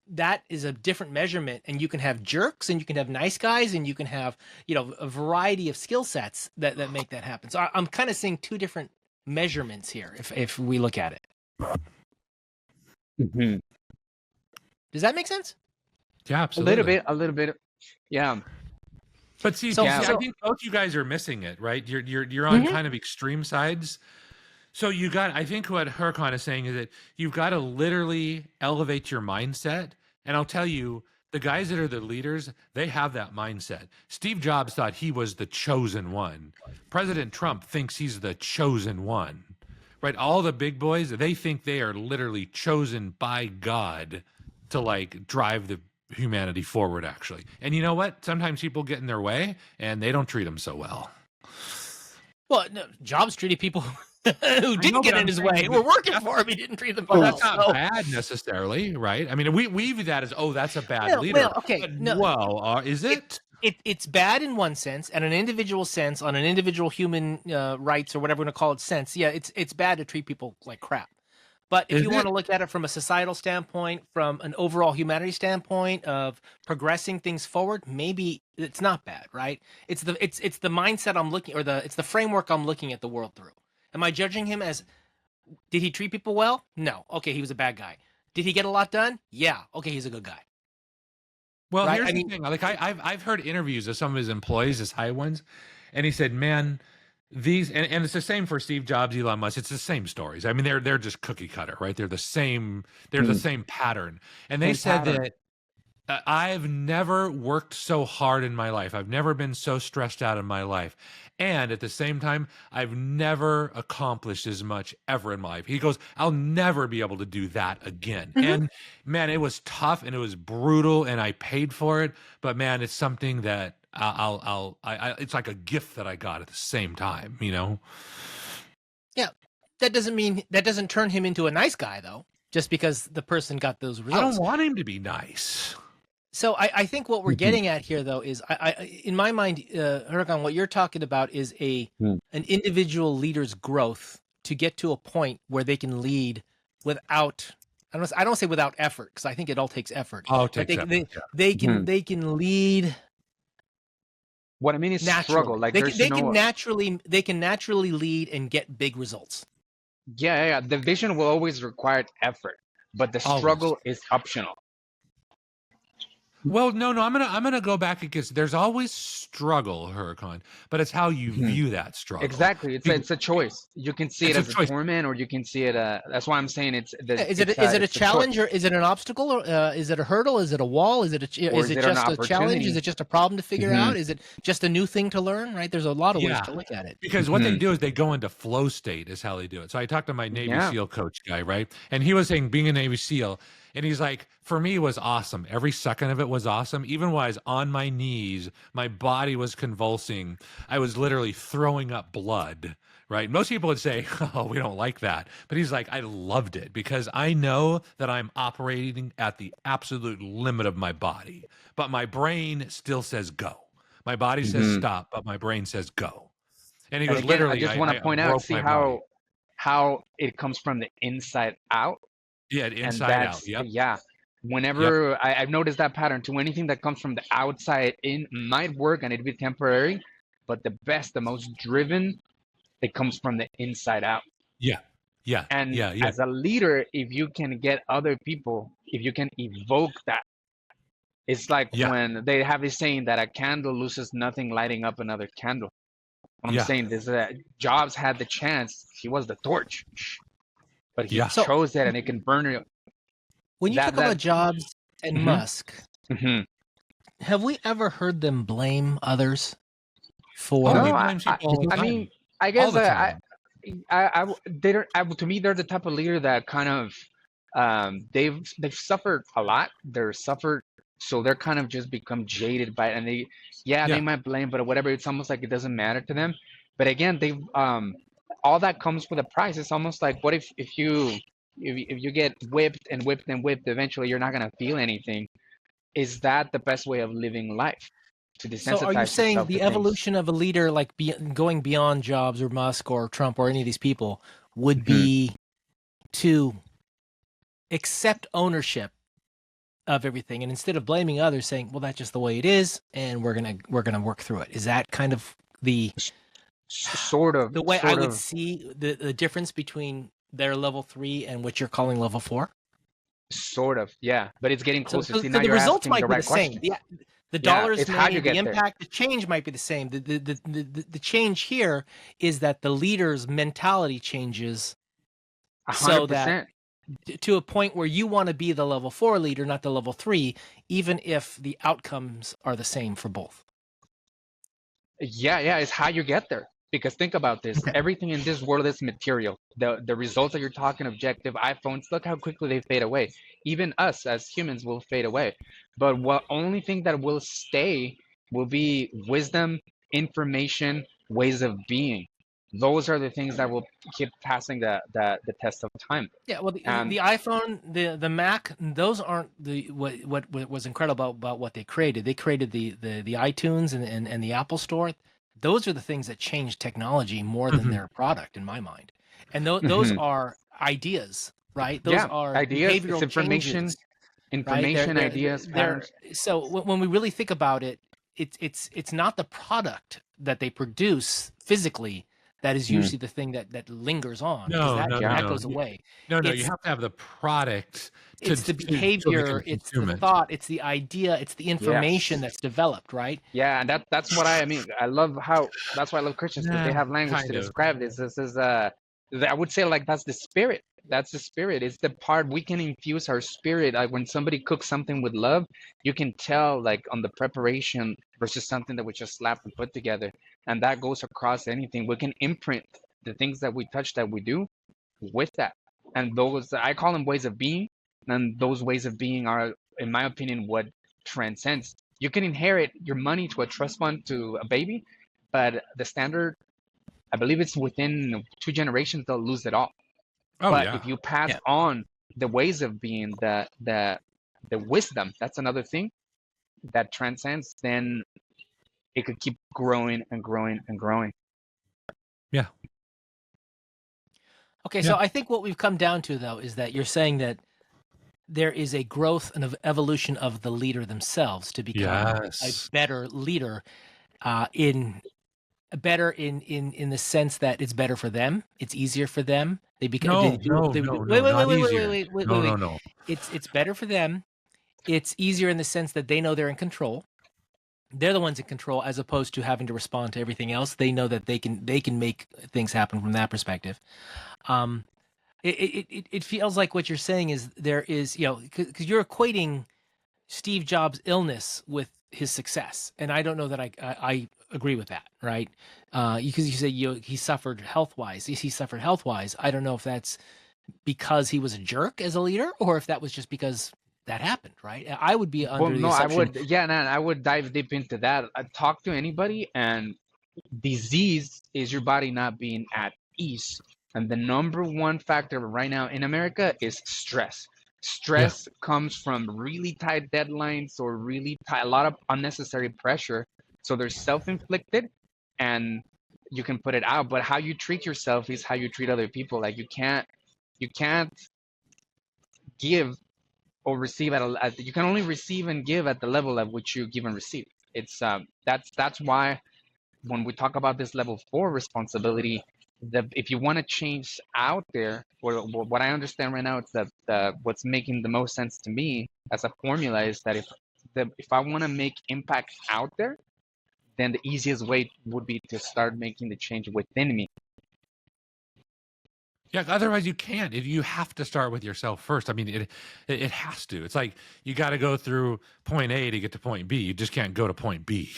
that is a different measurement. And you can have jerks, and you can have nice guys, and you can have, a variety of skill sets that make that happen. So I'm kind of seeing two different measurements here, if we look at it. Does that make sense? Yeah, absolutely. A little bit. Yeah. But see, I think both you guys are missing it, right? You're on kind of extreme sides. So I think what Hurakan is saying is that you've got to literally elevate your mindset. And I'll tell you, the guys that are the leaders, they have that mindset. Steve Jobs thought he was the chosen one. President Trump thinks he's the chosen one, right? All the big boys, they think they are literally chosen by God to drive the humanity forward, actually. And you know what? Sometimes people get in their way and they don't treat them so well. Well, no, Jobs treated people who didn't get in his way, who were working for him. He didn't treat them well. That's not bad necessarily, right? I mean, we view that as, that's a bad leader. Well, okay. Is it? It's bad in one sense, and an individual sense, on an individual human rights or whatever we're going to call it sense. Yeah, it's bad to treat people like crap. But if you want to look at it from a societal standpoint, from an overall humanity standpoint of progressing things forward, maybe it's not bad, right? It's the mindset I'm looking, or it's the framework I'm looking at the world through. Am I judging him as, did he treat people well? No. Okay, he was a bad guy. Did he get a lot done? Yeah. Okay, he's a good guy. Well, right? Here's the thing. I've heard interviews of some of his employees, his high ones, and he said, man, these, and it's the same for Steve Jobs, Elon Musk. It's the same stories. I mean, they're just cookie cutter, right? They're the same. They're the same pattern. And they said that I've never worked so hard in my life. I've never been so stressed out in my life. And at the same time, I've never accomplished as much ever in my life. He goes, I'll never be able to do that again. And man, it was tough and it was brutal and I paid for it. But man, it's something that it's like a gift that I got at the same time, Yeah. That doesn't turn him into a nice guy though, just because the person got those results. I don't want him to be nice. So I think what we're getting at here, though, is in my mind, Hurakan, what you're talking about is an individual leader's growth to get to a point where they can lead without, I don't say without effort, because I think it all takes effort. They can lead. What I mean is struggle. Like they can naturally lead and get big results. Yeah. The vision will always require effort, but the struggle is optional. Well, no, I'm gonna go back because there's always struggle, Hurakan, but it's how you view that struggle. Exactly, it's a choice. You can see it as a torment, or you can see it. That's why I'm saying it's. Is it a challenge, or is it an obstacle, or is it a hurdle? Is it a wall? Is it just a challenge? Is it just a problem to figure out? Is it just a new thing to learn? Right? There's a lot of ways to look at it. Because what they do is they go into flow state. Is how they do it. So I talked to my Navy SEAL coach guy, right, and he was saying being a Navy SEAL. And he's like, for me, it was awesome. Every second of it was awesome. Even while I was on my knees, my body was convulsing. I was literally throwing up blood, right? Most people would say, oh, we don't like that. But he's like, I loved it because I know that I'm operating at the absolute limit of my body. But my brain still says go. My body says stop, but my brain says go. And he goes, literally, I just want to point out, see how it comes from the inside out. Yeah, inside out. Yep. Yeah. Whenever I've noticed that pattern too, anything that comes from the outside in might work and it'd be temporary, but the most driven, it comes from the inside out. Yeah. And as a leader, if you can get other people, if you can evoke that, it's like when they have this saying that a candle loses nothing lighting up another candle. What I'm saying is that Jobs had the chance. He was the torch, but he Yeah. chose it, and it can burn it. When you talk about Jobs and Musk, have we ever heard them blame others for? Oh, he No, blames people all the I time. mean, I All guess the time. to me, they're the type of leader that kind of they've suffered a lot. They're suffered, so they're kind of just become jaded by it, and they might blame, but whatever. It's almost like it doesn't matter to them. But again, they all that comes with a price. It's almost like, what if you get whipped and whipped and whipped, eventually you're not gonna feel anything. Is that the best way of living life? To desensitize So are you saying yourself the to things. evolution of a leader, like going beyond Jobs or Musk or Trump or any of these people, would be to accept ownership of everything, and instead of blaming others, saying, well, that's just the way it is, and we're gonna work through it? Is that kind of the way I would see the difference between their level 3 and what you're calling level 4? Sort of, yeah, but it's getting closer. So See, now the you're results asking might the be right the same. question. The dollars it's how you made, get the there. impact, the change might be the same. The change here is that the leader's mentality changes, so that 100%. to a point where you want to be the level 4 leader, not the level 3, even if the outcomes are the same for both. Yeah, it's how you get there. Because think about this: everything in this world is material. The results that you're talking, objective iPhones, look how quickly they fade away. Even us as humans will fade away. But what only thing that will stay will be wisdom, information, ways of being. Those are the things that will keep passing the test of time. Yeah, well, the iPhone, the Mac, those aren't what was incredible about what they created. They created the iTunes and the Apple Store. Those are the things that changed technology more than their product, in my mind. And those are ideas, right? Those are ideas, behavioral information, changes, right? ideas, patterns. So when we really think about it, it's not the product that they produce physically that is usually the thing that lingers on, because that goes away. No, you have to have the product. It's the behavior, it's the thought, it's the idea, it's the information that's developed, right? Yeah, and that's what I mean. That's why I love Christians, because they have language to describe this. This is I would say, like, that's the spirit. That's the spirit. It's the part we can infuse our spirit. Like when somebody cooks something with love, you can tell, like, on the preparation versus something that we just slap and put together. And that goes across anything. We can imprint the things that we touch, that we do, with that. And those, I call them ways of being. And those ways of being are, in my opinion, what transcends. You can inherit your money to a trust fund to a baby, but the standard, I believe it's within 2 generations, they'll lose it all. But if you pass on the ways of being, the wisdom, that's another thing that transcends, then it could keep growing and growing and growing. Yeah. Okay, so I think what we've come down to, though, is that you're saying that there is a growth and evolution of the leader themselves to become a better leader, in the sense that it's better for them, it's easier for them. They become wait. It's better for them. It's easier in the sense that they know they're in control. They're the ones in control, as opposed to having to respond to everything else. They know that they can make things happen from that perspective. It feels like what you're saying is there is, because you're equating Steve Jobs' illness with his success, and I don't know that I agree with that, right? Because you say he suffered health-wise. He suffered health-wise. I don't know if that's because he was a jerk as a leader, or if that was just because that happened, right? I would be under the assumption. I would dive deep into that. I talk to anybody, and disease is your body not being at ease. And the number one factor right now in America is stress. Stress comes from really tight deadlines, or a lot of unnecessary pressure. So they're self-inflicted, and you can put it out. But how you treat yourself is how you treat other people. Like you can't give or receive you can only receive and give at the level at which you give and receive. It's that's why when we talk about this level 4 responsibility, if you want to change out there, or what I understand right now, it's what's making the most sense to me as a formula is that if I want to make impact out there, then the easiest way would be to start making the change within me. Yeah, otherwise you can't. You have to start with yourself first. I mean, it has to. It's like you got to go through point A to get to point B. You just can't go to point B.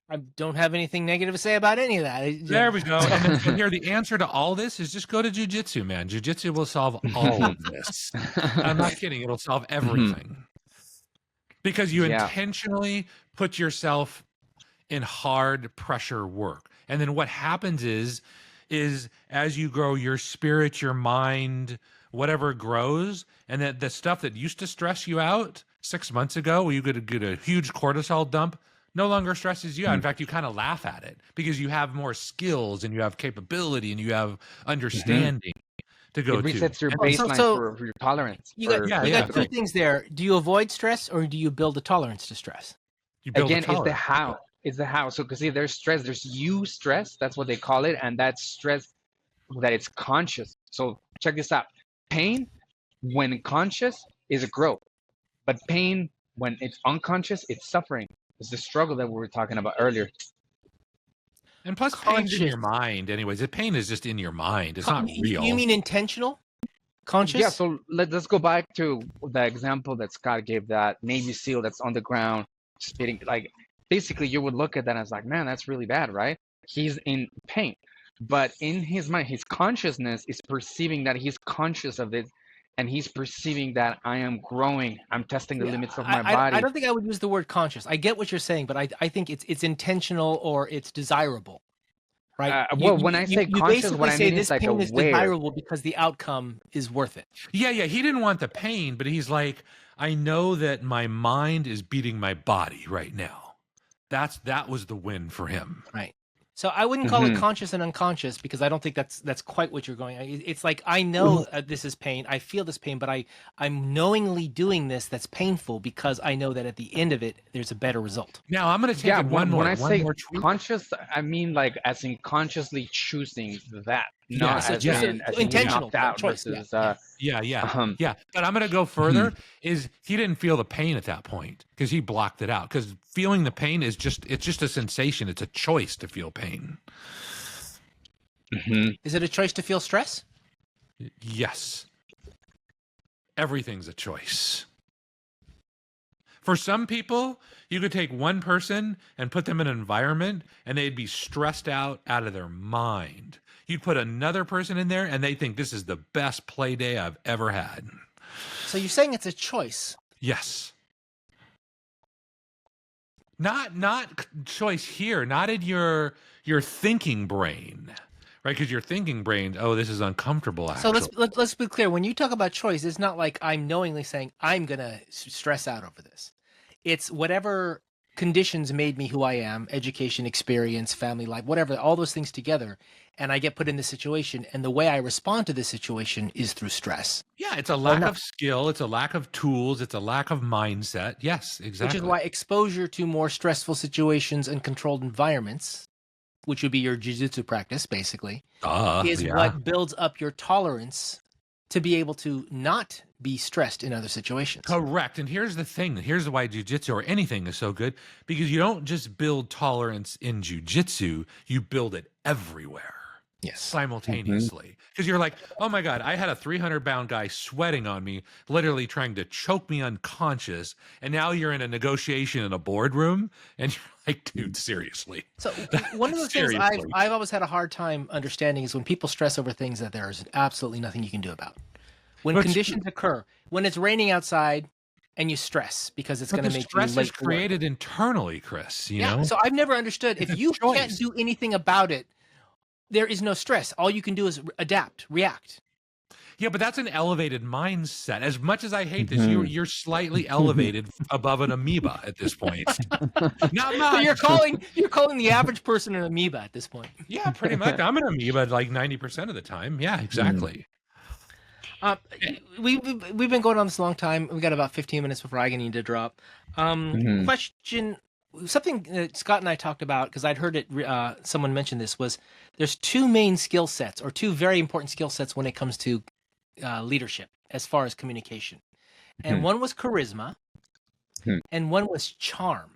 I don't have anything negative to say about any of that. There we go. And then so here, the answer to all this is just go to jujitsu, man. Jujitsu will solve all of this. I'm not kidding. It'll solve everything. Because you intentionally put yourself in hard pressure work. And then what happens is as you grow, your spirit, your mind, whatever grows, and that the stuff that used to stress you out 6 months ago, where you could get a huge cortisol dump, no longer stresses you out. In fact, you kind of laugh at it because you have more skills and you have capability and you have understanding to go to. It resets your baseline for your tolerance. You got two things there. Do you avoid stress or do you build a tolerance to stress? You build Again, it's the how. So, because see, there's stress, there's you stress, that's what they call it, and that's stress that it's conscious. So check this out. Pain, when conscious, is a growth. But pain, when it's unconscious, it's suffering. It's the struggle that we were talking about earlier. And plus, pain's in your mind anyways. The pain is just in your mind. It's not real. You mean intentional? Conscious? Yeah, so let's go back to the example that Scott gave, that Navy SEAL that's on the ground spitting. Like, basically, you would look at that as like, man, that's really bad, right? He's in pain. But in his mind, his consciousness is perceiving that he's conscious of it. And he's perceiving that I am growing. I'm testing the limits of my body. I don't think I would use the word conscious. I get what you're saying, but I think it's intentional or it's desirable, right? When I say conscious, what I mean is like aware. This pain is desirable because the outcome is worth it. Yeah. He didn't want the pain, but he's like, I know that my mind is beating my body right now. That was the win for him. Right. So I wouldn't call it conscious and unconscious because I don't think that's quite what you're going. It's like I know this is pain. I feel this pain, but I'm knowingly doing this that's painful because I know that at the end of it, there's a better result. Now I'm going to take it one more. When I say conscious, I mean like as in consciously choosing that. Not as intentional choice. Versus, yeah. But I'm going to go further. Is he didn't feel the pain at that point because he blocked it out. Because feeling the pain is just a sensation. It's a choice to feel pain. Is it a choice to feel stress? Yes. Everything's a choice. For some people, you could take one person and put them in an environment and they'd be stressed out of their mind. You'd put another person in there and they think this is the best play day I've ever had. So you're saying it's a choice? Yes. Not choice here, not in your thinking brain, right? Because your thinking brain, oh, this is uncomfortable. Actually. So let's be clear. When you talk about choice, it's not like I'm knowingly saying I'm gonna stress out over this. It's whatever conditions made me who I am, education, experience, family life, whatever, all those things together, and I get put in this situation, and the way I respond to this situation is through stress. Yeah, it's a lack of skill, it's a lack of tools, it's a lack of mindset. Yes, exactly. Which is why exposure to more stressful situations and controlled environments, which would be your jiu-jitsu practice, basically, is what builds up your tolerance to be able to not be stressed in other situations. Correct. And here's the thing. Here's why jiu-jitsu or anything is so good. Because you don't just build tolerance in jiu-jitsu, you build it everywhere. Yes. Simultaneously. Because you're like, oh my God, I had a 300-pound guy sweating on me, literally trying to choke me unconscious. And now you're in a negotiation in a boardroom and you're like, dude, seriously. So one of the things I've always had a hard time understanding is when people stress over things that there's absolutely nothing you can do about. When conditions occur, when it's raining outside and you stress because it's going to make you late. Stress is created internally, Chris. You know? So I've never understood if you can't do anything about it, there is no stress. All you can do is adapt, react. Yeah, but that's an elevated mindset. As much as I hate this, you're slightly elevated above an amoeba at this point. Not much. So you're calling the average person an amoeba at this point. Yeah, pretty much. I'm an amoeba like 90% of the time. Yeah, exactly. We've been going on this a long time. We got about 15 minutes before I need to drop. Question. Something that Scott and I talked about, because I'd heard it, someone mentioned this, was there's two main skill sets or two very important skill sets when it comes to leadership as far as communication. And one was charisma and one was charm.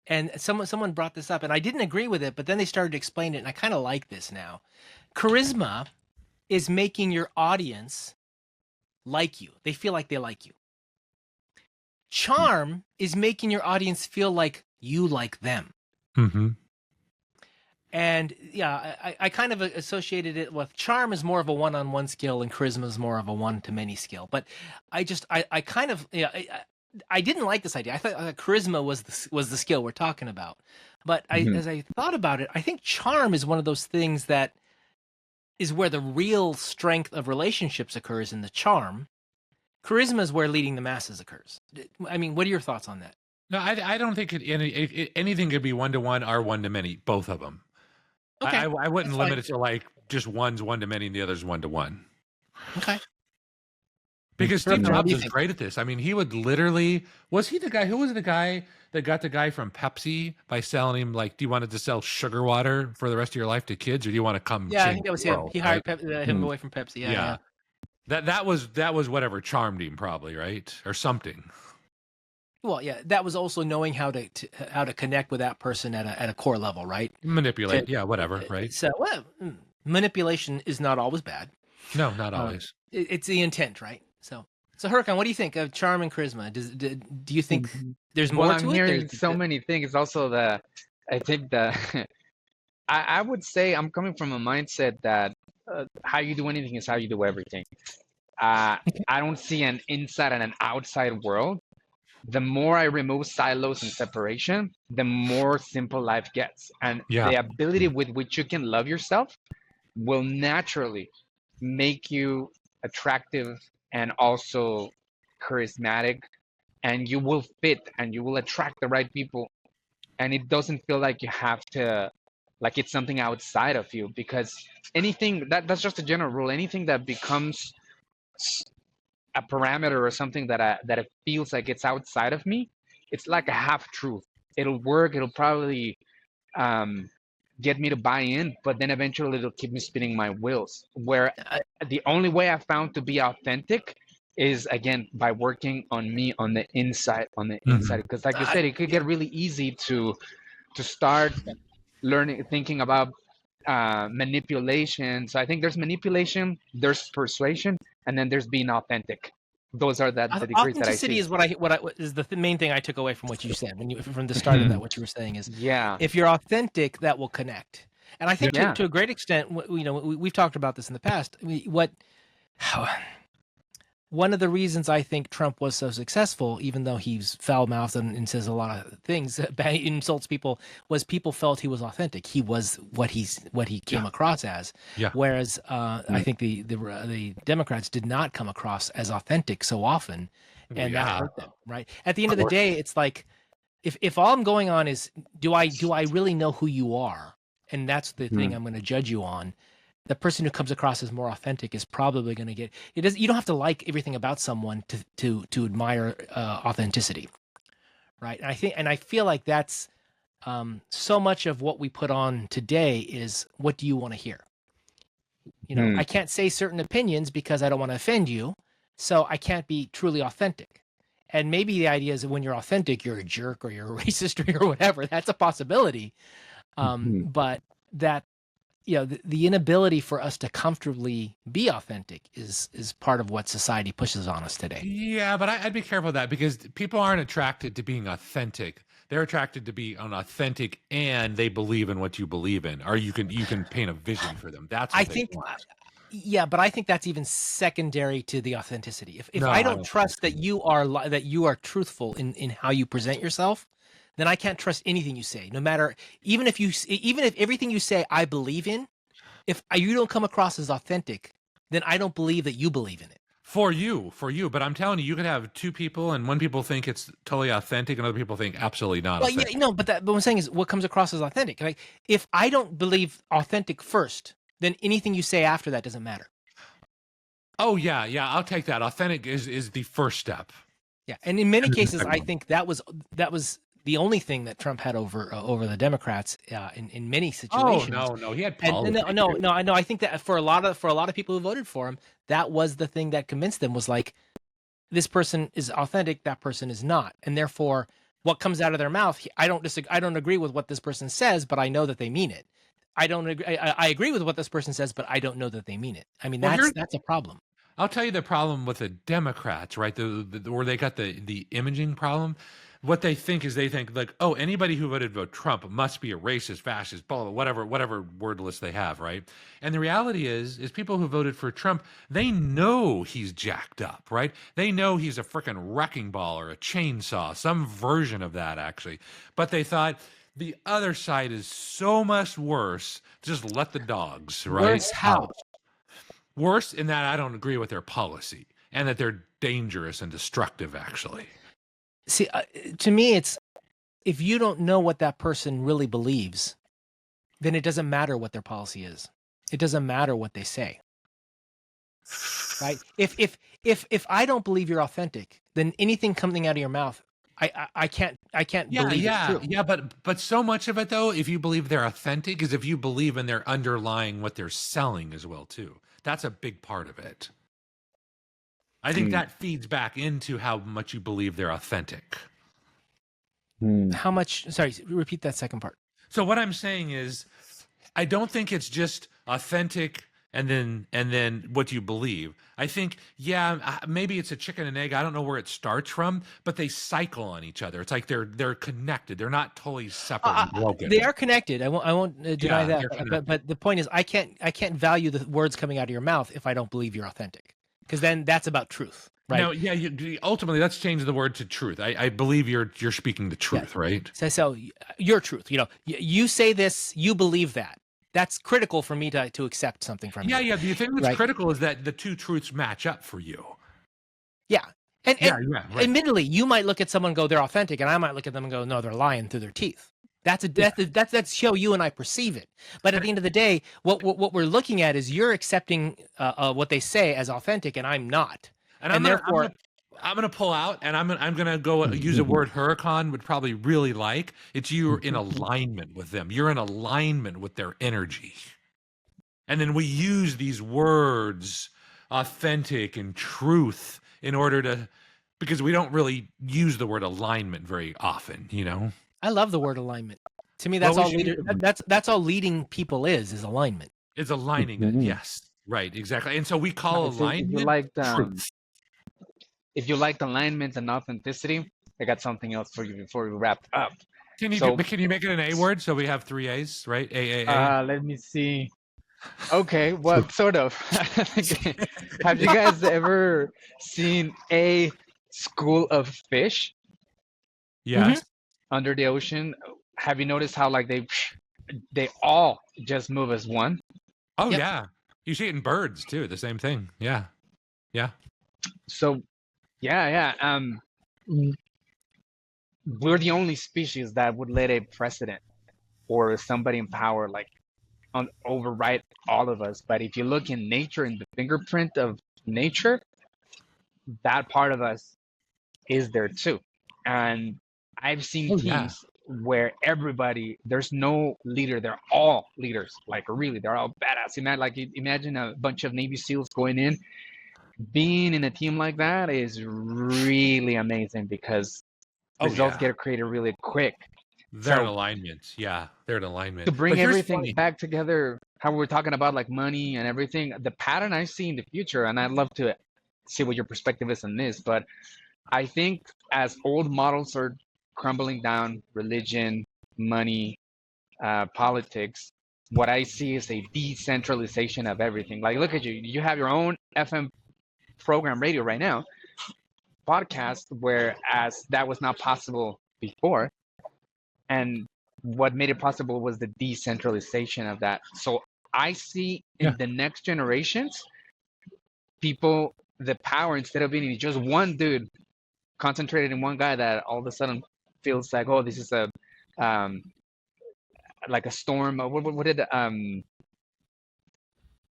And someone brought this up, and I didn't agree with it, but then they started to explain it, and I kind of like this now. Charisma is making your audience like you. They feel like they like you. Charm is making your audience feel like you like them. Mm-hmm. And yeah, I kind of associated it with charm is more of a one-on-one skill, and charisma is more of a one-to-many skill. But I kind of, I didn't like this idea. I thought charisma was the skill we're talking about. But as I thought about it, I think charm is one of those things that is where the real strength of relationships occurs in the charm. Charisma is where leading the masses occurs. I mean, what are your thoughts on that? No, I don't think anything could be one-to-one or one-to-many, both of them. Okay. I wouldn't That's limit fine. it to like just one's one-to-many and the other's one-to-one. Okay. Because Steve Hurakan, what Jobs do you was think? great at this. I mean, he would literally, was he the guy, who was the guy that got the guy from Pepsi by selling him, like, do you want to sell sugar water for the rest of your life to kids, or do you want to come Yeah, I change think that was the him. world, He right? hired him away from Pepsi. Yeah. That was whatever charmed him, probably, right? Or something. Well, yeah, that was also knowing how to connect with that person at a core level, right? Manipulate, yeah, whatever, right? So, well, manipulation is not always bad. No, not always. It's the intent, right? So Hurakan, what do you think of charm and charisma? Do you think there's more Well, to I'm it? hearing so many things. Also, I think I would say I'm coming from a mindset that how you do anything is how you do everything. I don't see an inside and an outside world. The more I remove silos and separation, the more simple life gets. And Yeah. the ability with which you can love yourself will naturally make you attractive and also charismatic, and you will fit and you will attract the right people. And it doesn't feel like you have to, like it's something outside of you, because anything that's just a general rule. Anything that becomes a parameter or something that it feels like it's outside of me, it's like a half truth. It'll work. It'll probably get me to buy in, but then eventually it'll keep me spinning my wheels. Where the only way I found to be authentic is, again, by working on me on the inside, because like you said, it could get really easy to start learning, thinking about manipulation. So I think there's manipulation, there's persuasion, and then there's being authentic. Those are the degrees that I Authenticity see. is is the main thing I took away from what you said from the start of that. What you were saying is, Yeah. if you're authentic, that will connect. And I think Yeah. to a great extent, we've talked about this in the past. One of the reasons I think Trump was so successful, even though he's foul-mouthed and says a lot of things, insults people, was people felt he was authentic. He was what he came across as. Yeah. Whereas I think the Democrats did not come across as authentic so often, and that hurt them. Right. At the end of the day, it's like if all I'm going on is do I really know who you are, and that's the thing I'm going to judge you on. The person who comes across as more authentic is probably going to get it. You don't have to like everything about someone to admire authenticity, right? And I feel like that's so much of what we put on today is, what do you want to hear? I can't say certain opinions because I don't want to offend you, so I can't be truly authentic. And maybe the idea is that when you're authentic, you're a jerk or you're a racist or you're whatever. That's a possibility, but that. The inability for us to comfortably be authentic is part of what society pushes on us today. Yeah, but I'd be careful of that, because people aren't attracted to being authentic. They're attracted to be authentic, and they believe in what you believe in, or you can paint a vision for them. That's what I they think, want. yeah, but I think that's even secondary to the authenticity. If No, I I don't don't trust think that you are truthful in how you present yourself, then I can't trust anything you say. No matter, even if everything you say I believe in, if you don't come across as authentic, then I don't believe that you believe in it. For you. But I'm telling you could have two people, and one people think it's totally authentic, and other people think absolutely not Well, authentic. yeah, no, but what I'm saying is, what comes across as authentic. Like, if I don't believe authentic first, then anything you say after that doesn't matter. Oh yeah, I'll take that. Authentic is the first step. Yeah, and in many cases, I think that was the only thing that Trump had over the Democrats in many situations. Oh no, he had And politics. no, I know. I think that for a lot of people who voted for him, that was the thing that convinced them, was like, this person is authentic, that person is not. And therefore, what comes out of their mouth, I don't agree with what this person says, but I know that they mean it. I don't agree. I agree with what this person says, but I don't know that they mean it. I mean, Well, that's a problem. I'll tell you the problem with the Democrats, right? Where they got the imaging problem. What they think is they think like, oh, anybody who voted for Trump must be a racist, fascist, blah, blah, whatever word list they have, right? And the reality is people who voted for Trump, they know he's jacked up, right? They know he's a freaking wrecking ball or a chainsaw, some version of that actually. But they thought the other side is so much worse. Just let the dogs, right? Worse how? Worse in that I don't agree with their policy and that they're dangerous and destructive, actually. See, to me, it's if you don't know what that person really believes, then it doesn't matter what their policy is. It doesn't matter what they say. Right? If I don't believe you're authentic, then anything coming out of your mouth, I can't believe it's true. Yeah, but so much of it though, if you believe they're authentic, is if you believe in their underlying what they're selling as well too. That's a big part of it. I think that feeds back into how much you believe they're authentic. How much? Sorry, repeat that second part. So what I'm saying is, I don't think it's just authentic and then what you believe. I think, yeah, maybe it's a chicken and egg. I don't know where it starts from, but they cycle on each other. It's like they're connected. They're not totally separate. They are connected. I won't deny that. But the point is, I can't value the words coming out of your mouth if I don't believe you're authentic, because then that's about truth, right? No, yeah. Ultimately, let's change the word to truth. I believe you're speaking the truth, right? So your truth. You say this, you believe that. That's critical for me to accept something from you. Yeah. The thing that's critical is that the two truths match up for you. Yeah. And right. Admittedly, you might look at someone and go, they're authentic, and I might look at them and go, no, they're lying through their teeth. That's how you and I perceive it. But at the end of the day, what we're looking at is you're accepting what they say as authentic, and I'm not. And therefore, I'm gonna pull out, and I'm gonna go use a word Hurakan would probably really like. It's you're in alignment with them. You're in alignment with their energy. And then we use these words, authentic and truth, in order to, because we don't really use the word alignment very often, I love the word alignment. To me, that's that's all leading people is alignment. It's aligning it, yes. Right, exactly. And so we call alignment truth. If you liked alignment and authenticity, I got something else for you before we wrap up. Can you make it an A word so we have 3 A's, right? A. Let me see. Okay, well, sort of. Have you guys ever seen a school of fish? Yes. Under the ocean? Have you noticed how like they all just move as one? Oh yeah. You see it in birds too, the same thing. Yeah. So yeah. We're the only species that would let a precedent or somebody in power override all of us. But if you look in nature, in the fingerprint of nature, that part of us is there too. And I've seen teams where there's no leader, they're all leaders, really, they're all badass. Imagine a bunch of Navy SEALs going in. Being in a team like that is really amazing because results get created really quick. They're in alignment. Yeah, they're in alignment. To bring everything back together, how we're talking about money and everything, the pattern I see in the future, and I'd love to see what your perspective is on this, but I think as old models are crumbling down, religion, money, politics, what I see is a decentralization of everything. Look at you. You have your own FM program radio right now, podcast, whereas that was not possible before. And what made it possible was the decentralization of that. So I see in the next generations, people, the power, instead of being just one dude concentrated in one guy, that all of a sudden feels like, oh, this is a storm. What did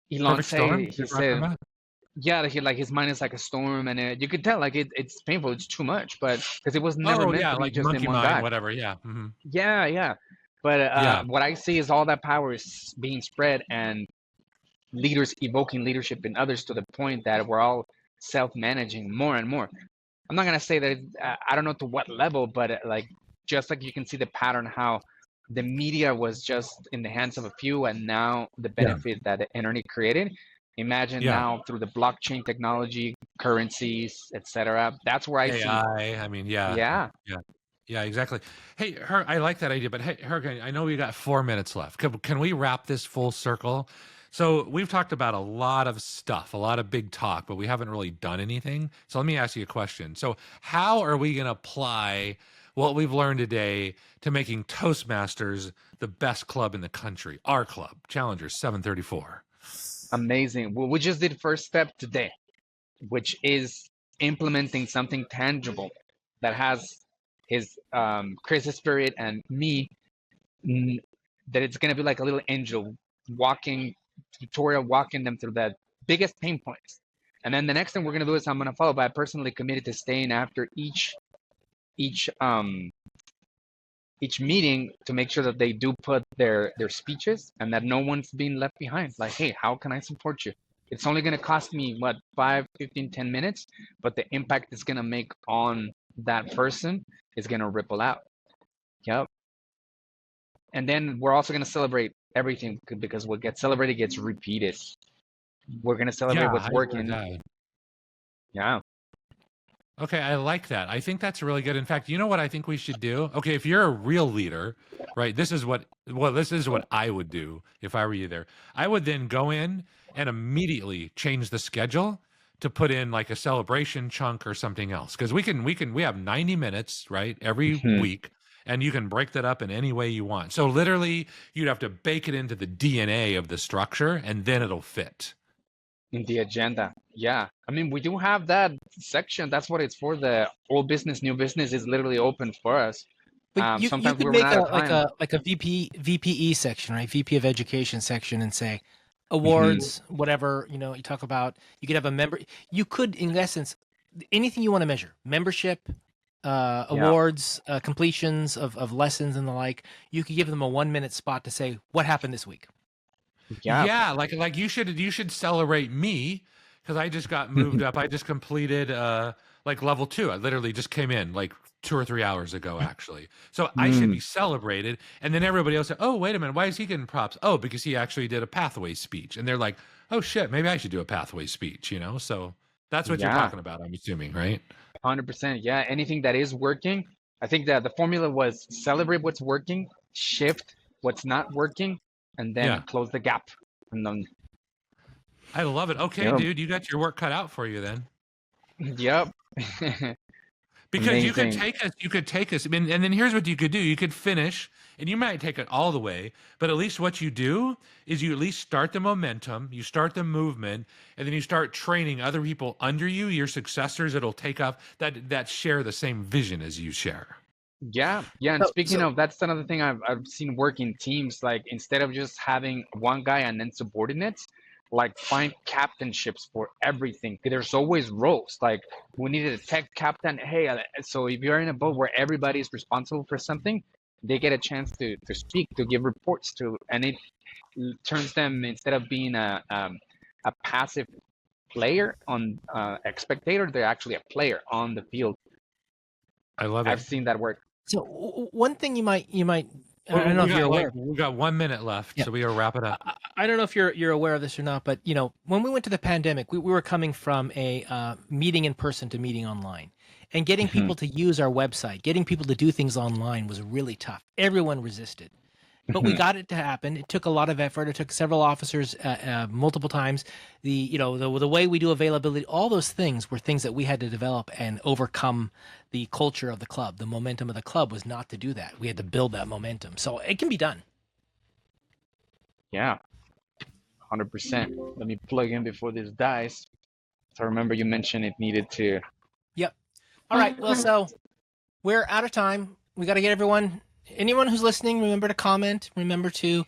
Elon say? He said, yeah, his mind is like a storm, and you could tell it's painful. It's too much, but because it was never meant to be just in one guy. Whatever. Yeah. Mm-hmm. Yeah. But what I see is all that power is being spread, and leaders evoking leadership in others to the point that we're all self-managing more and more. I'm not gonna say that I don't know to what level, but like just like you can see the pattern how the media was just in the hands of a few, and now the benefit that the internet created. Imagine Yeah. now through the blockchain technology, currencies, etc. That's where I see. AI. I mean, yeah. Yeah. Yeah. Yeah, exactly. Hey, I like that idea, but hey, Hurakan, I know we got 4 minutes left. Can we wrap this full circle? So we've talked about a lot of stuff, a lot of big talk, but we haven't really done anything. So let me ask you a question. So how are we going to apply what we've learned today to making Toastmasters the best club in the country? Our club, Challengers 734. Amazing. Well, we just did first step today, which is implementing something tangible that has his Chris's spirit and me, that it's gonna be like a little angel walking tutorial, walking them through the biggest pain points. And then the next thing we're gonna do is I'm gonna follow by personally committed to staying after each meeting to make sure that they do put their speeches and that no one's being left behind. Like, hey, how can I support you? It's only going to cost me what 5, 15, 10 minutes, but the impact it's going to make on that person is going to ripple out. Yep. And then we're also going to celebrate everything, because what gets celebrated gets repeated. We're going to celebrate what's working. Yeah. Okay, I like that. I think that's really good. In fact, you know what I think we should do? Okay, if you're a real leader, right? This is what I would do if I were you there. I would then go in and immediately change the schedule to put in like a celebration chunk or something else. Because we have 90 minutes, right? Every week, and you can break that up in any way you want. So literally you'd have to bake it into the DNA of the structure, and then it'll fit. In the agenda. Yeah. I mean, we do have that section. That's what it's for. The old business, new business is literally open for us. But you Sometimes could we're make like a VPE section, right? VP of Education section, and say awards, whatever, you talk about. You could have a member. You could, in essence, anything you want to measure: membership, awards, completions of lessons, and the like. You could give them a 1-minute spot to say what happened this week. Yeah, like you should celebrate me, because I just got moved up. I just completed like level 2. I literally just came in like 2 or 3 hours ago, actually. So I should be celebrated. And then everybody else said, "Oh, wait a minute, why is he getting props?" Oh, because he actually did a pathway speech. And they're like, "Oh shit, maybe I should do a pathway speech," So that's what you're talking about, I'm assuming, right? 100%. Yeah. Anything that is working. I think that the formula was celebrate what's working, shift what's not working, and then close the gap. And then I love it. Okay, dude, you got your work cut out for you then. Yep. Because Amazing. you could take us, and then here's what you could do. You could finish, and you might take it all the way, but at least what you do is you at least start the momentum, you start the movement, and then you start training other people under you, your successors that'll take up, that share the same vision as you share. Yeah. And speaking of, that's another thing I've seen work in teams. Like, instead of just having one guy and then subordinates, like find captainships for everything. There's always roles. Like, we needed a tech captain. Hey, so if you're in a boat where everybody is responsible for something, they get a chance to speak, to give reports to, and it turns them, instead of being a passive player on a spectator, they're actually a player on the field. I love it. I've seen that work. So one thing you might I don't know if you're aware. We got 1 minute left, so we gotta wrap it up. I don't know if you're aware of this or not, but when we went to the pandemic, we were coming from a meeting in person to meeting online, and getting people to use our website, getting people to do things online was really tough. Everyone resisted, but we got it to happen. It took a lot of effort. It took several officers multiple times. The way we do availability, all those things were things that we had to develop and overcome. The culture of the club, the momentum of the club was not to do that. We had to build that momentum. So it can be done. Yeah, 100%. Let me plug in before this dies. So I remember you mentioned it needed to. Yep. All right. Well, so we're out of time. We got to get anyone who's listening, remember to comment, remember to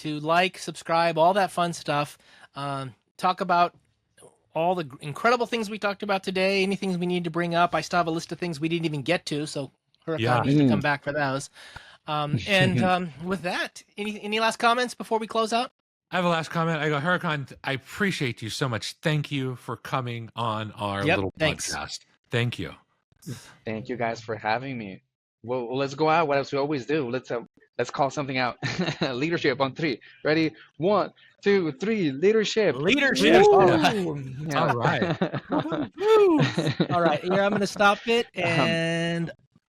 like, subscribe, all that fun stuff. Talk about all the incredible things we talked about today, anything we need to bring up. I still have a list of things we didn't even get to, so Hurakan needs to come back for those. With that, any last comments before we close out? I have a last comment. I go, Hurakan, I appreciate you so much. Thank you for coming on our little podcast. Thank you. Thank you guys for having me. Well, let's go out. What else we always do? Let's call something out. Leadership on 3. Ready? 1, 2, 3. Leadership. Leadership. All Yeah. right. All right. Here, I'm going to stop it. And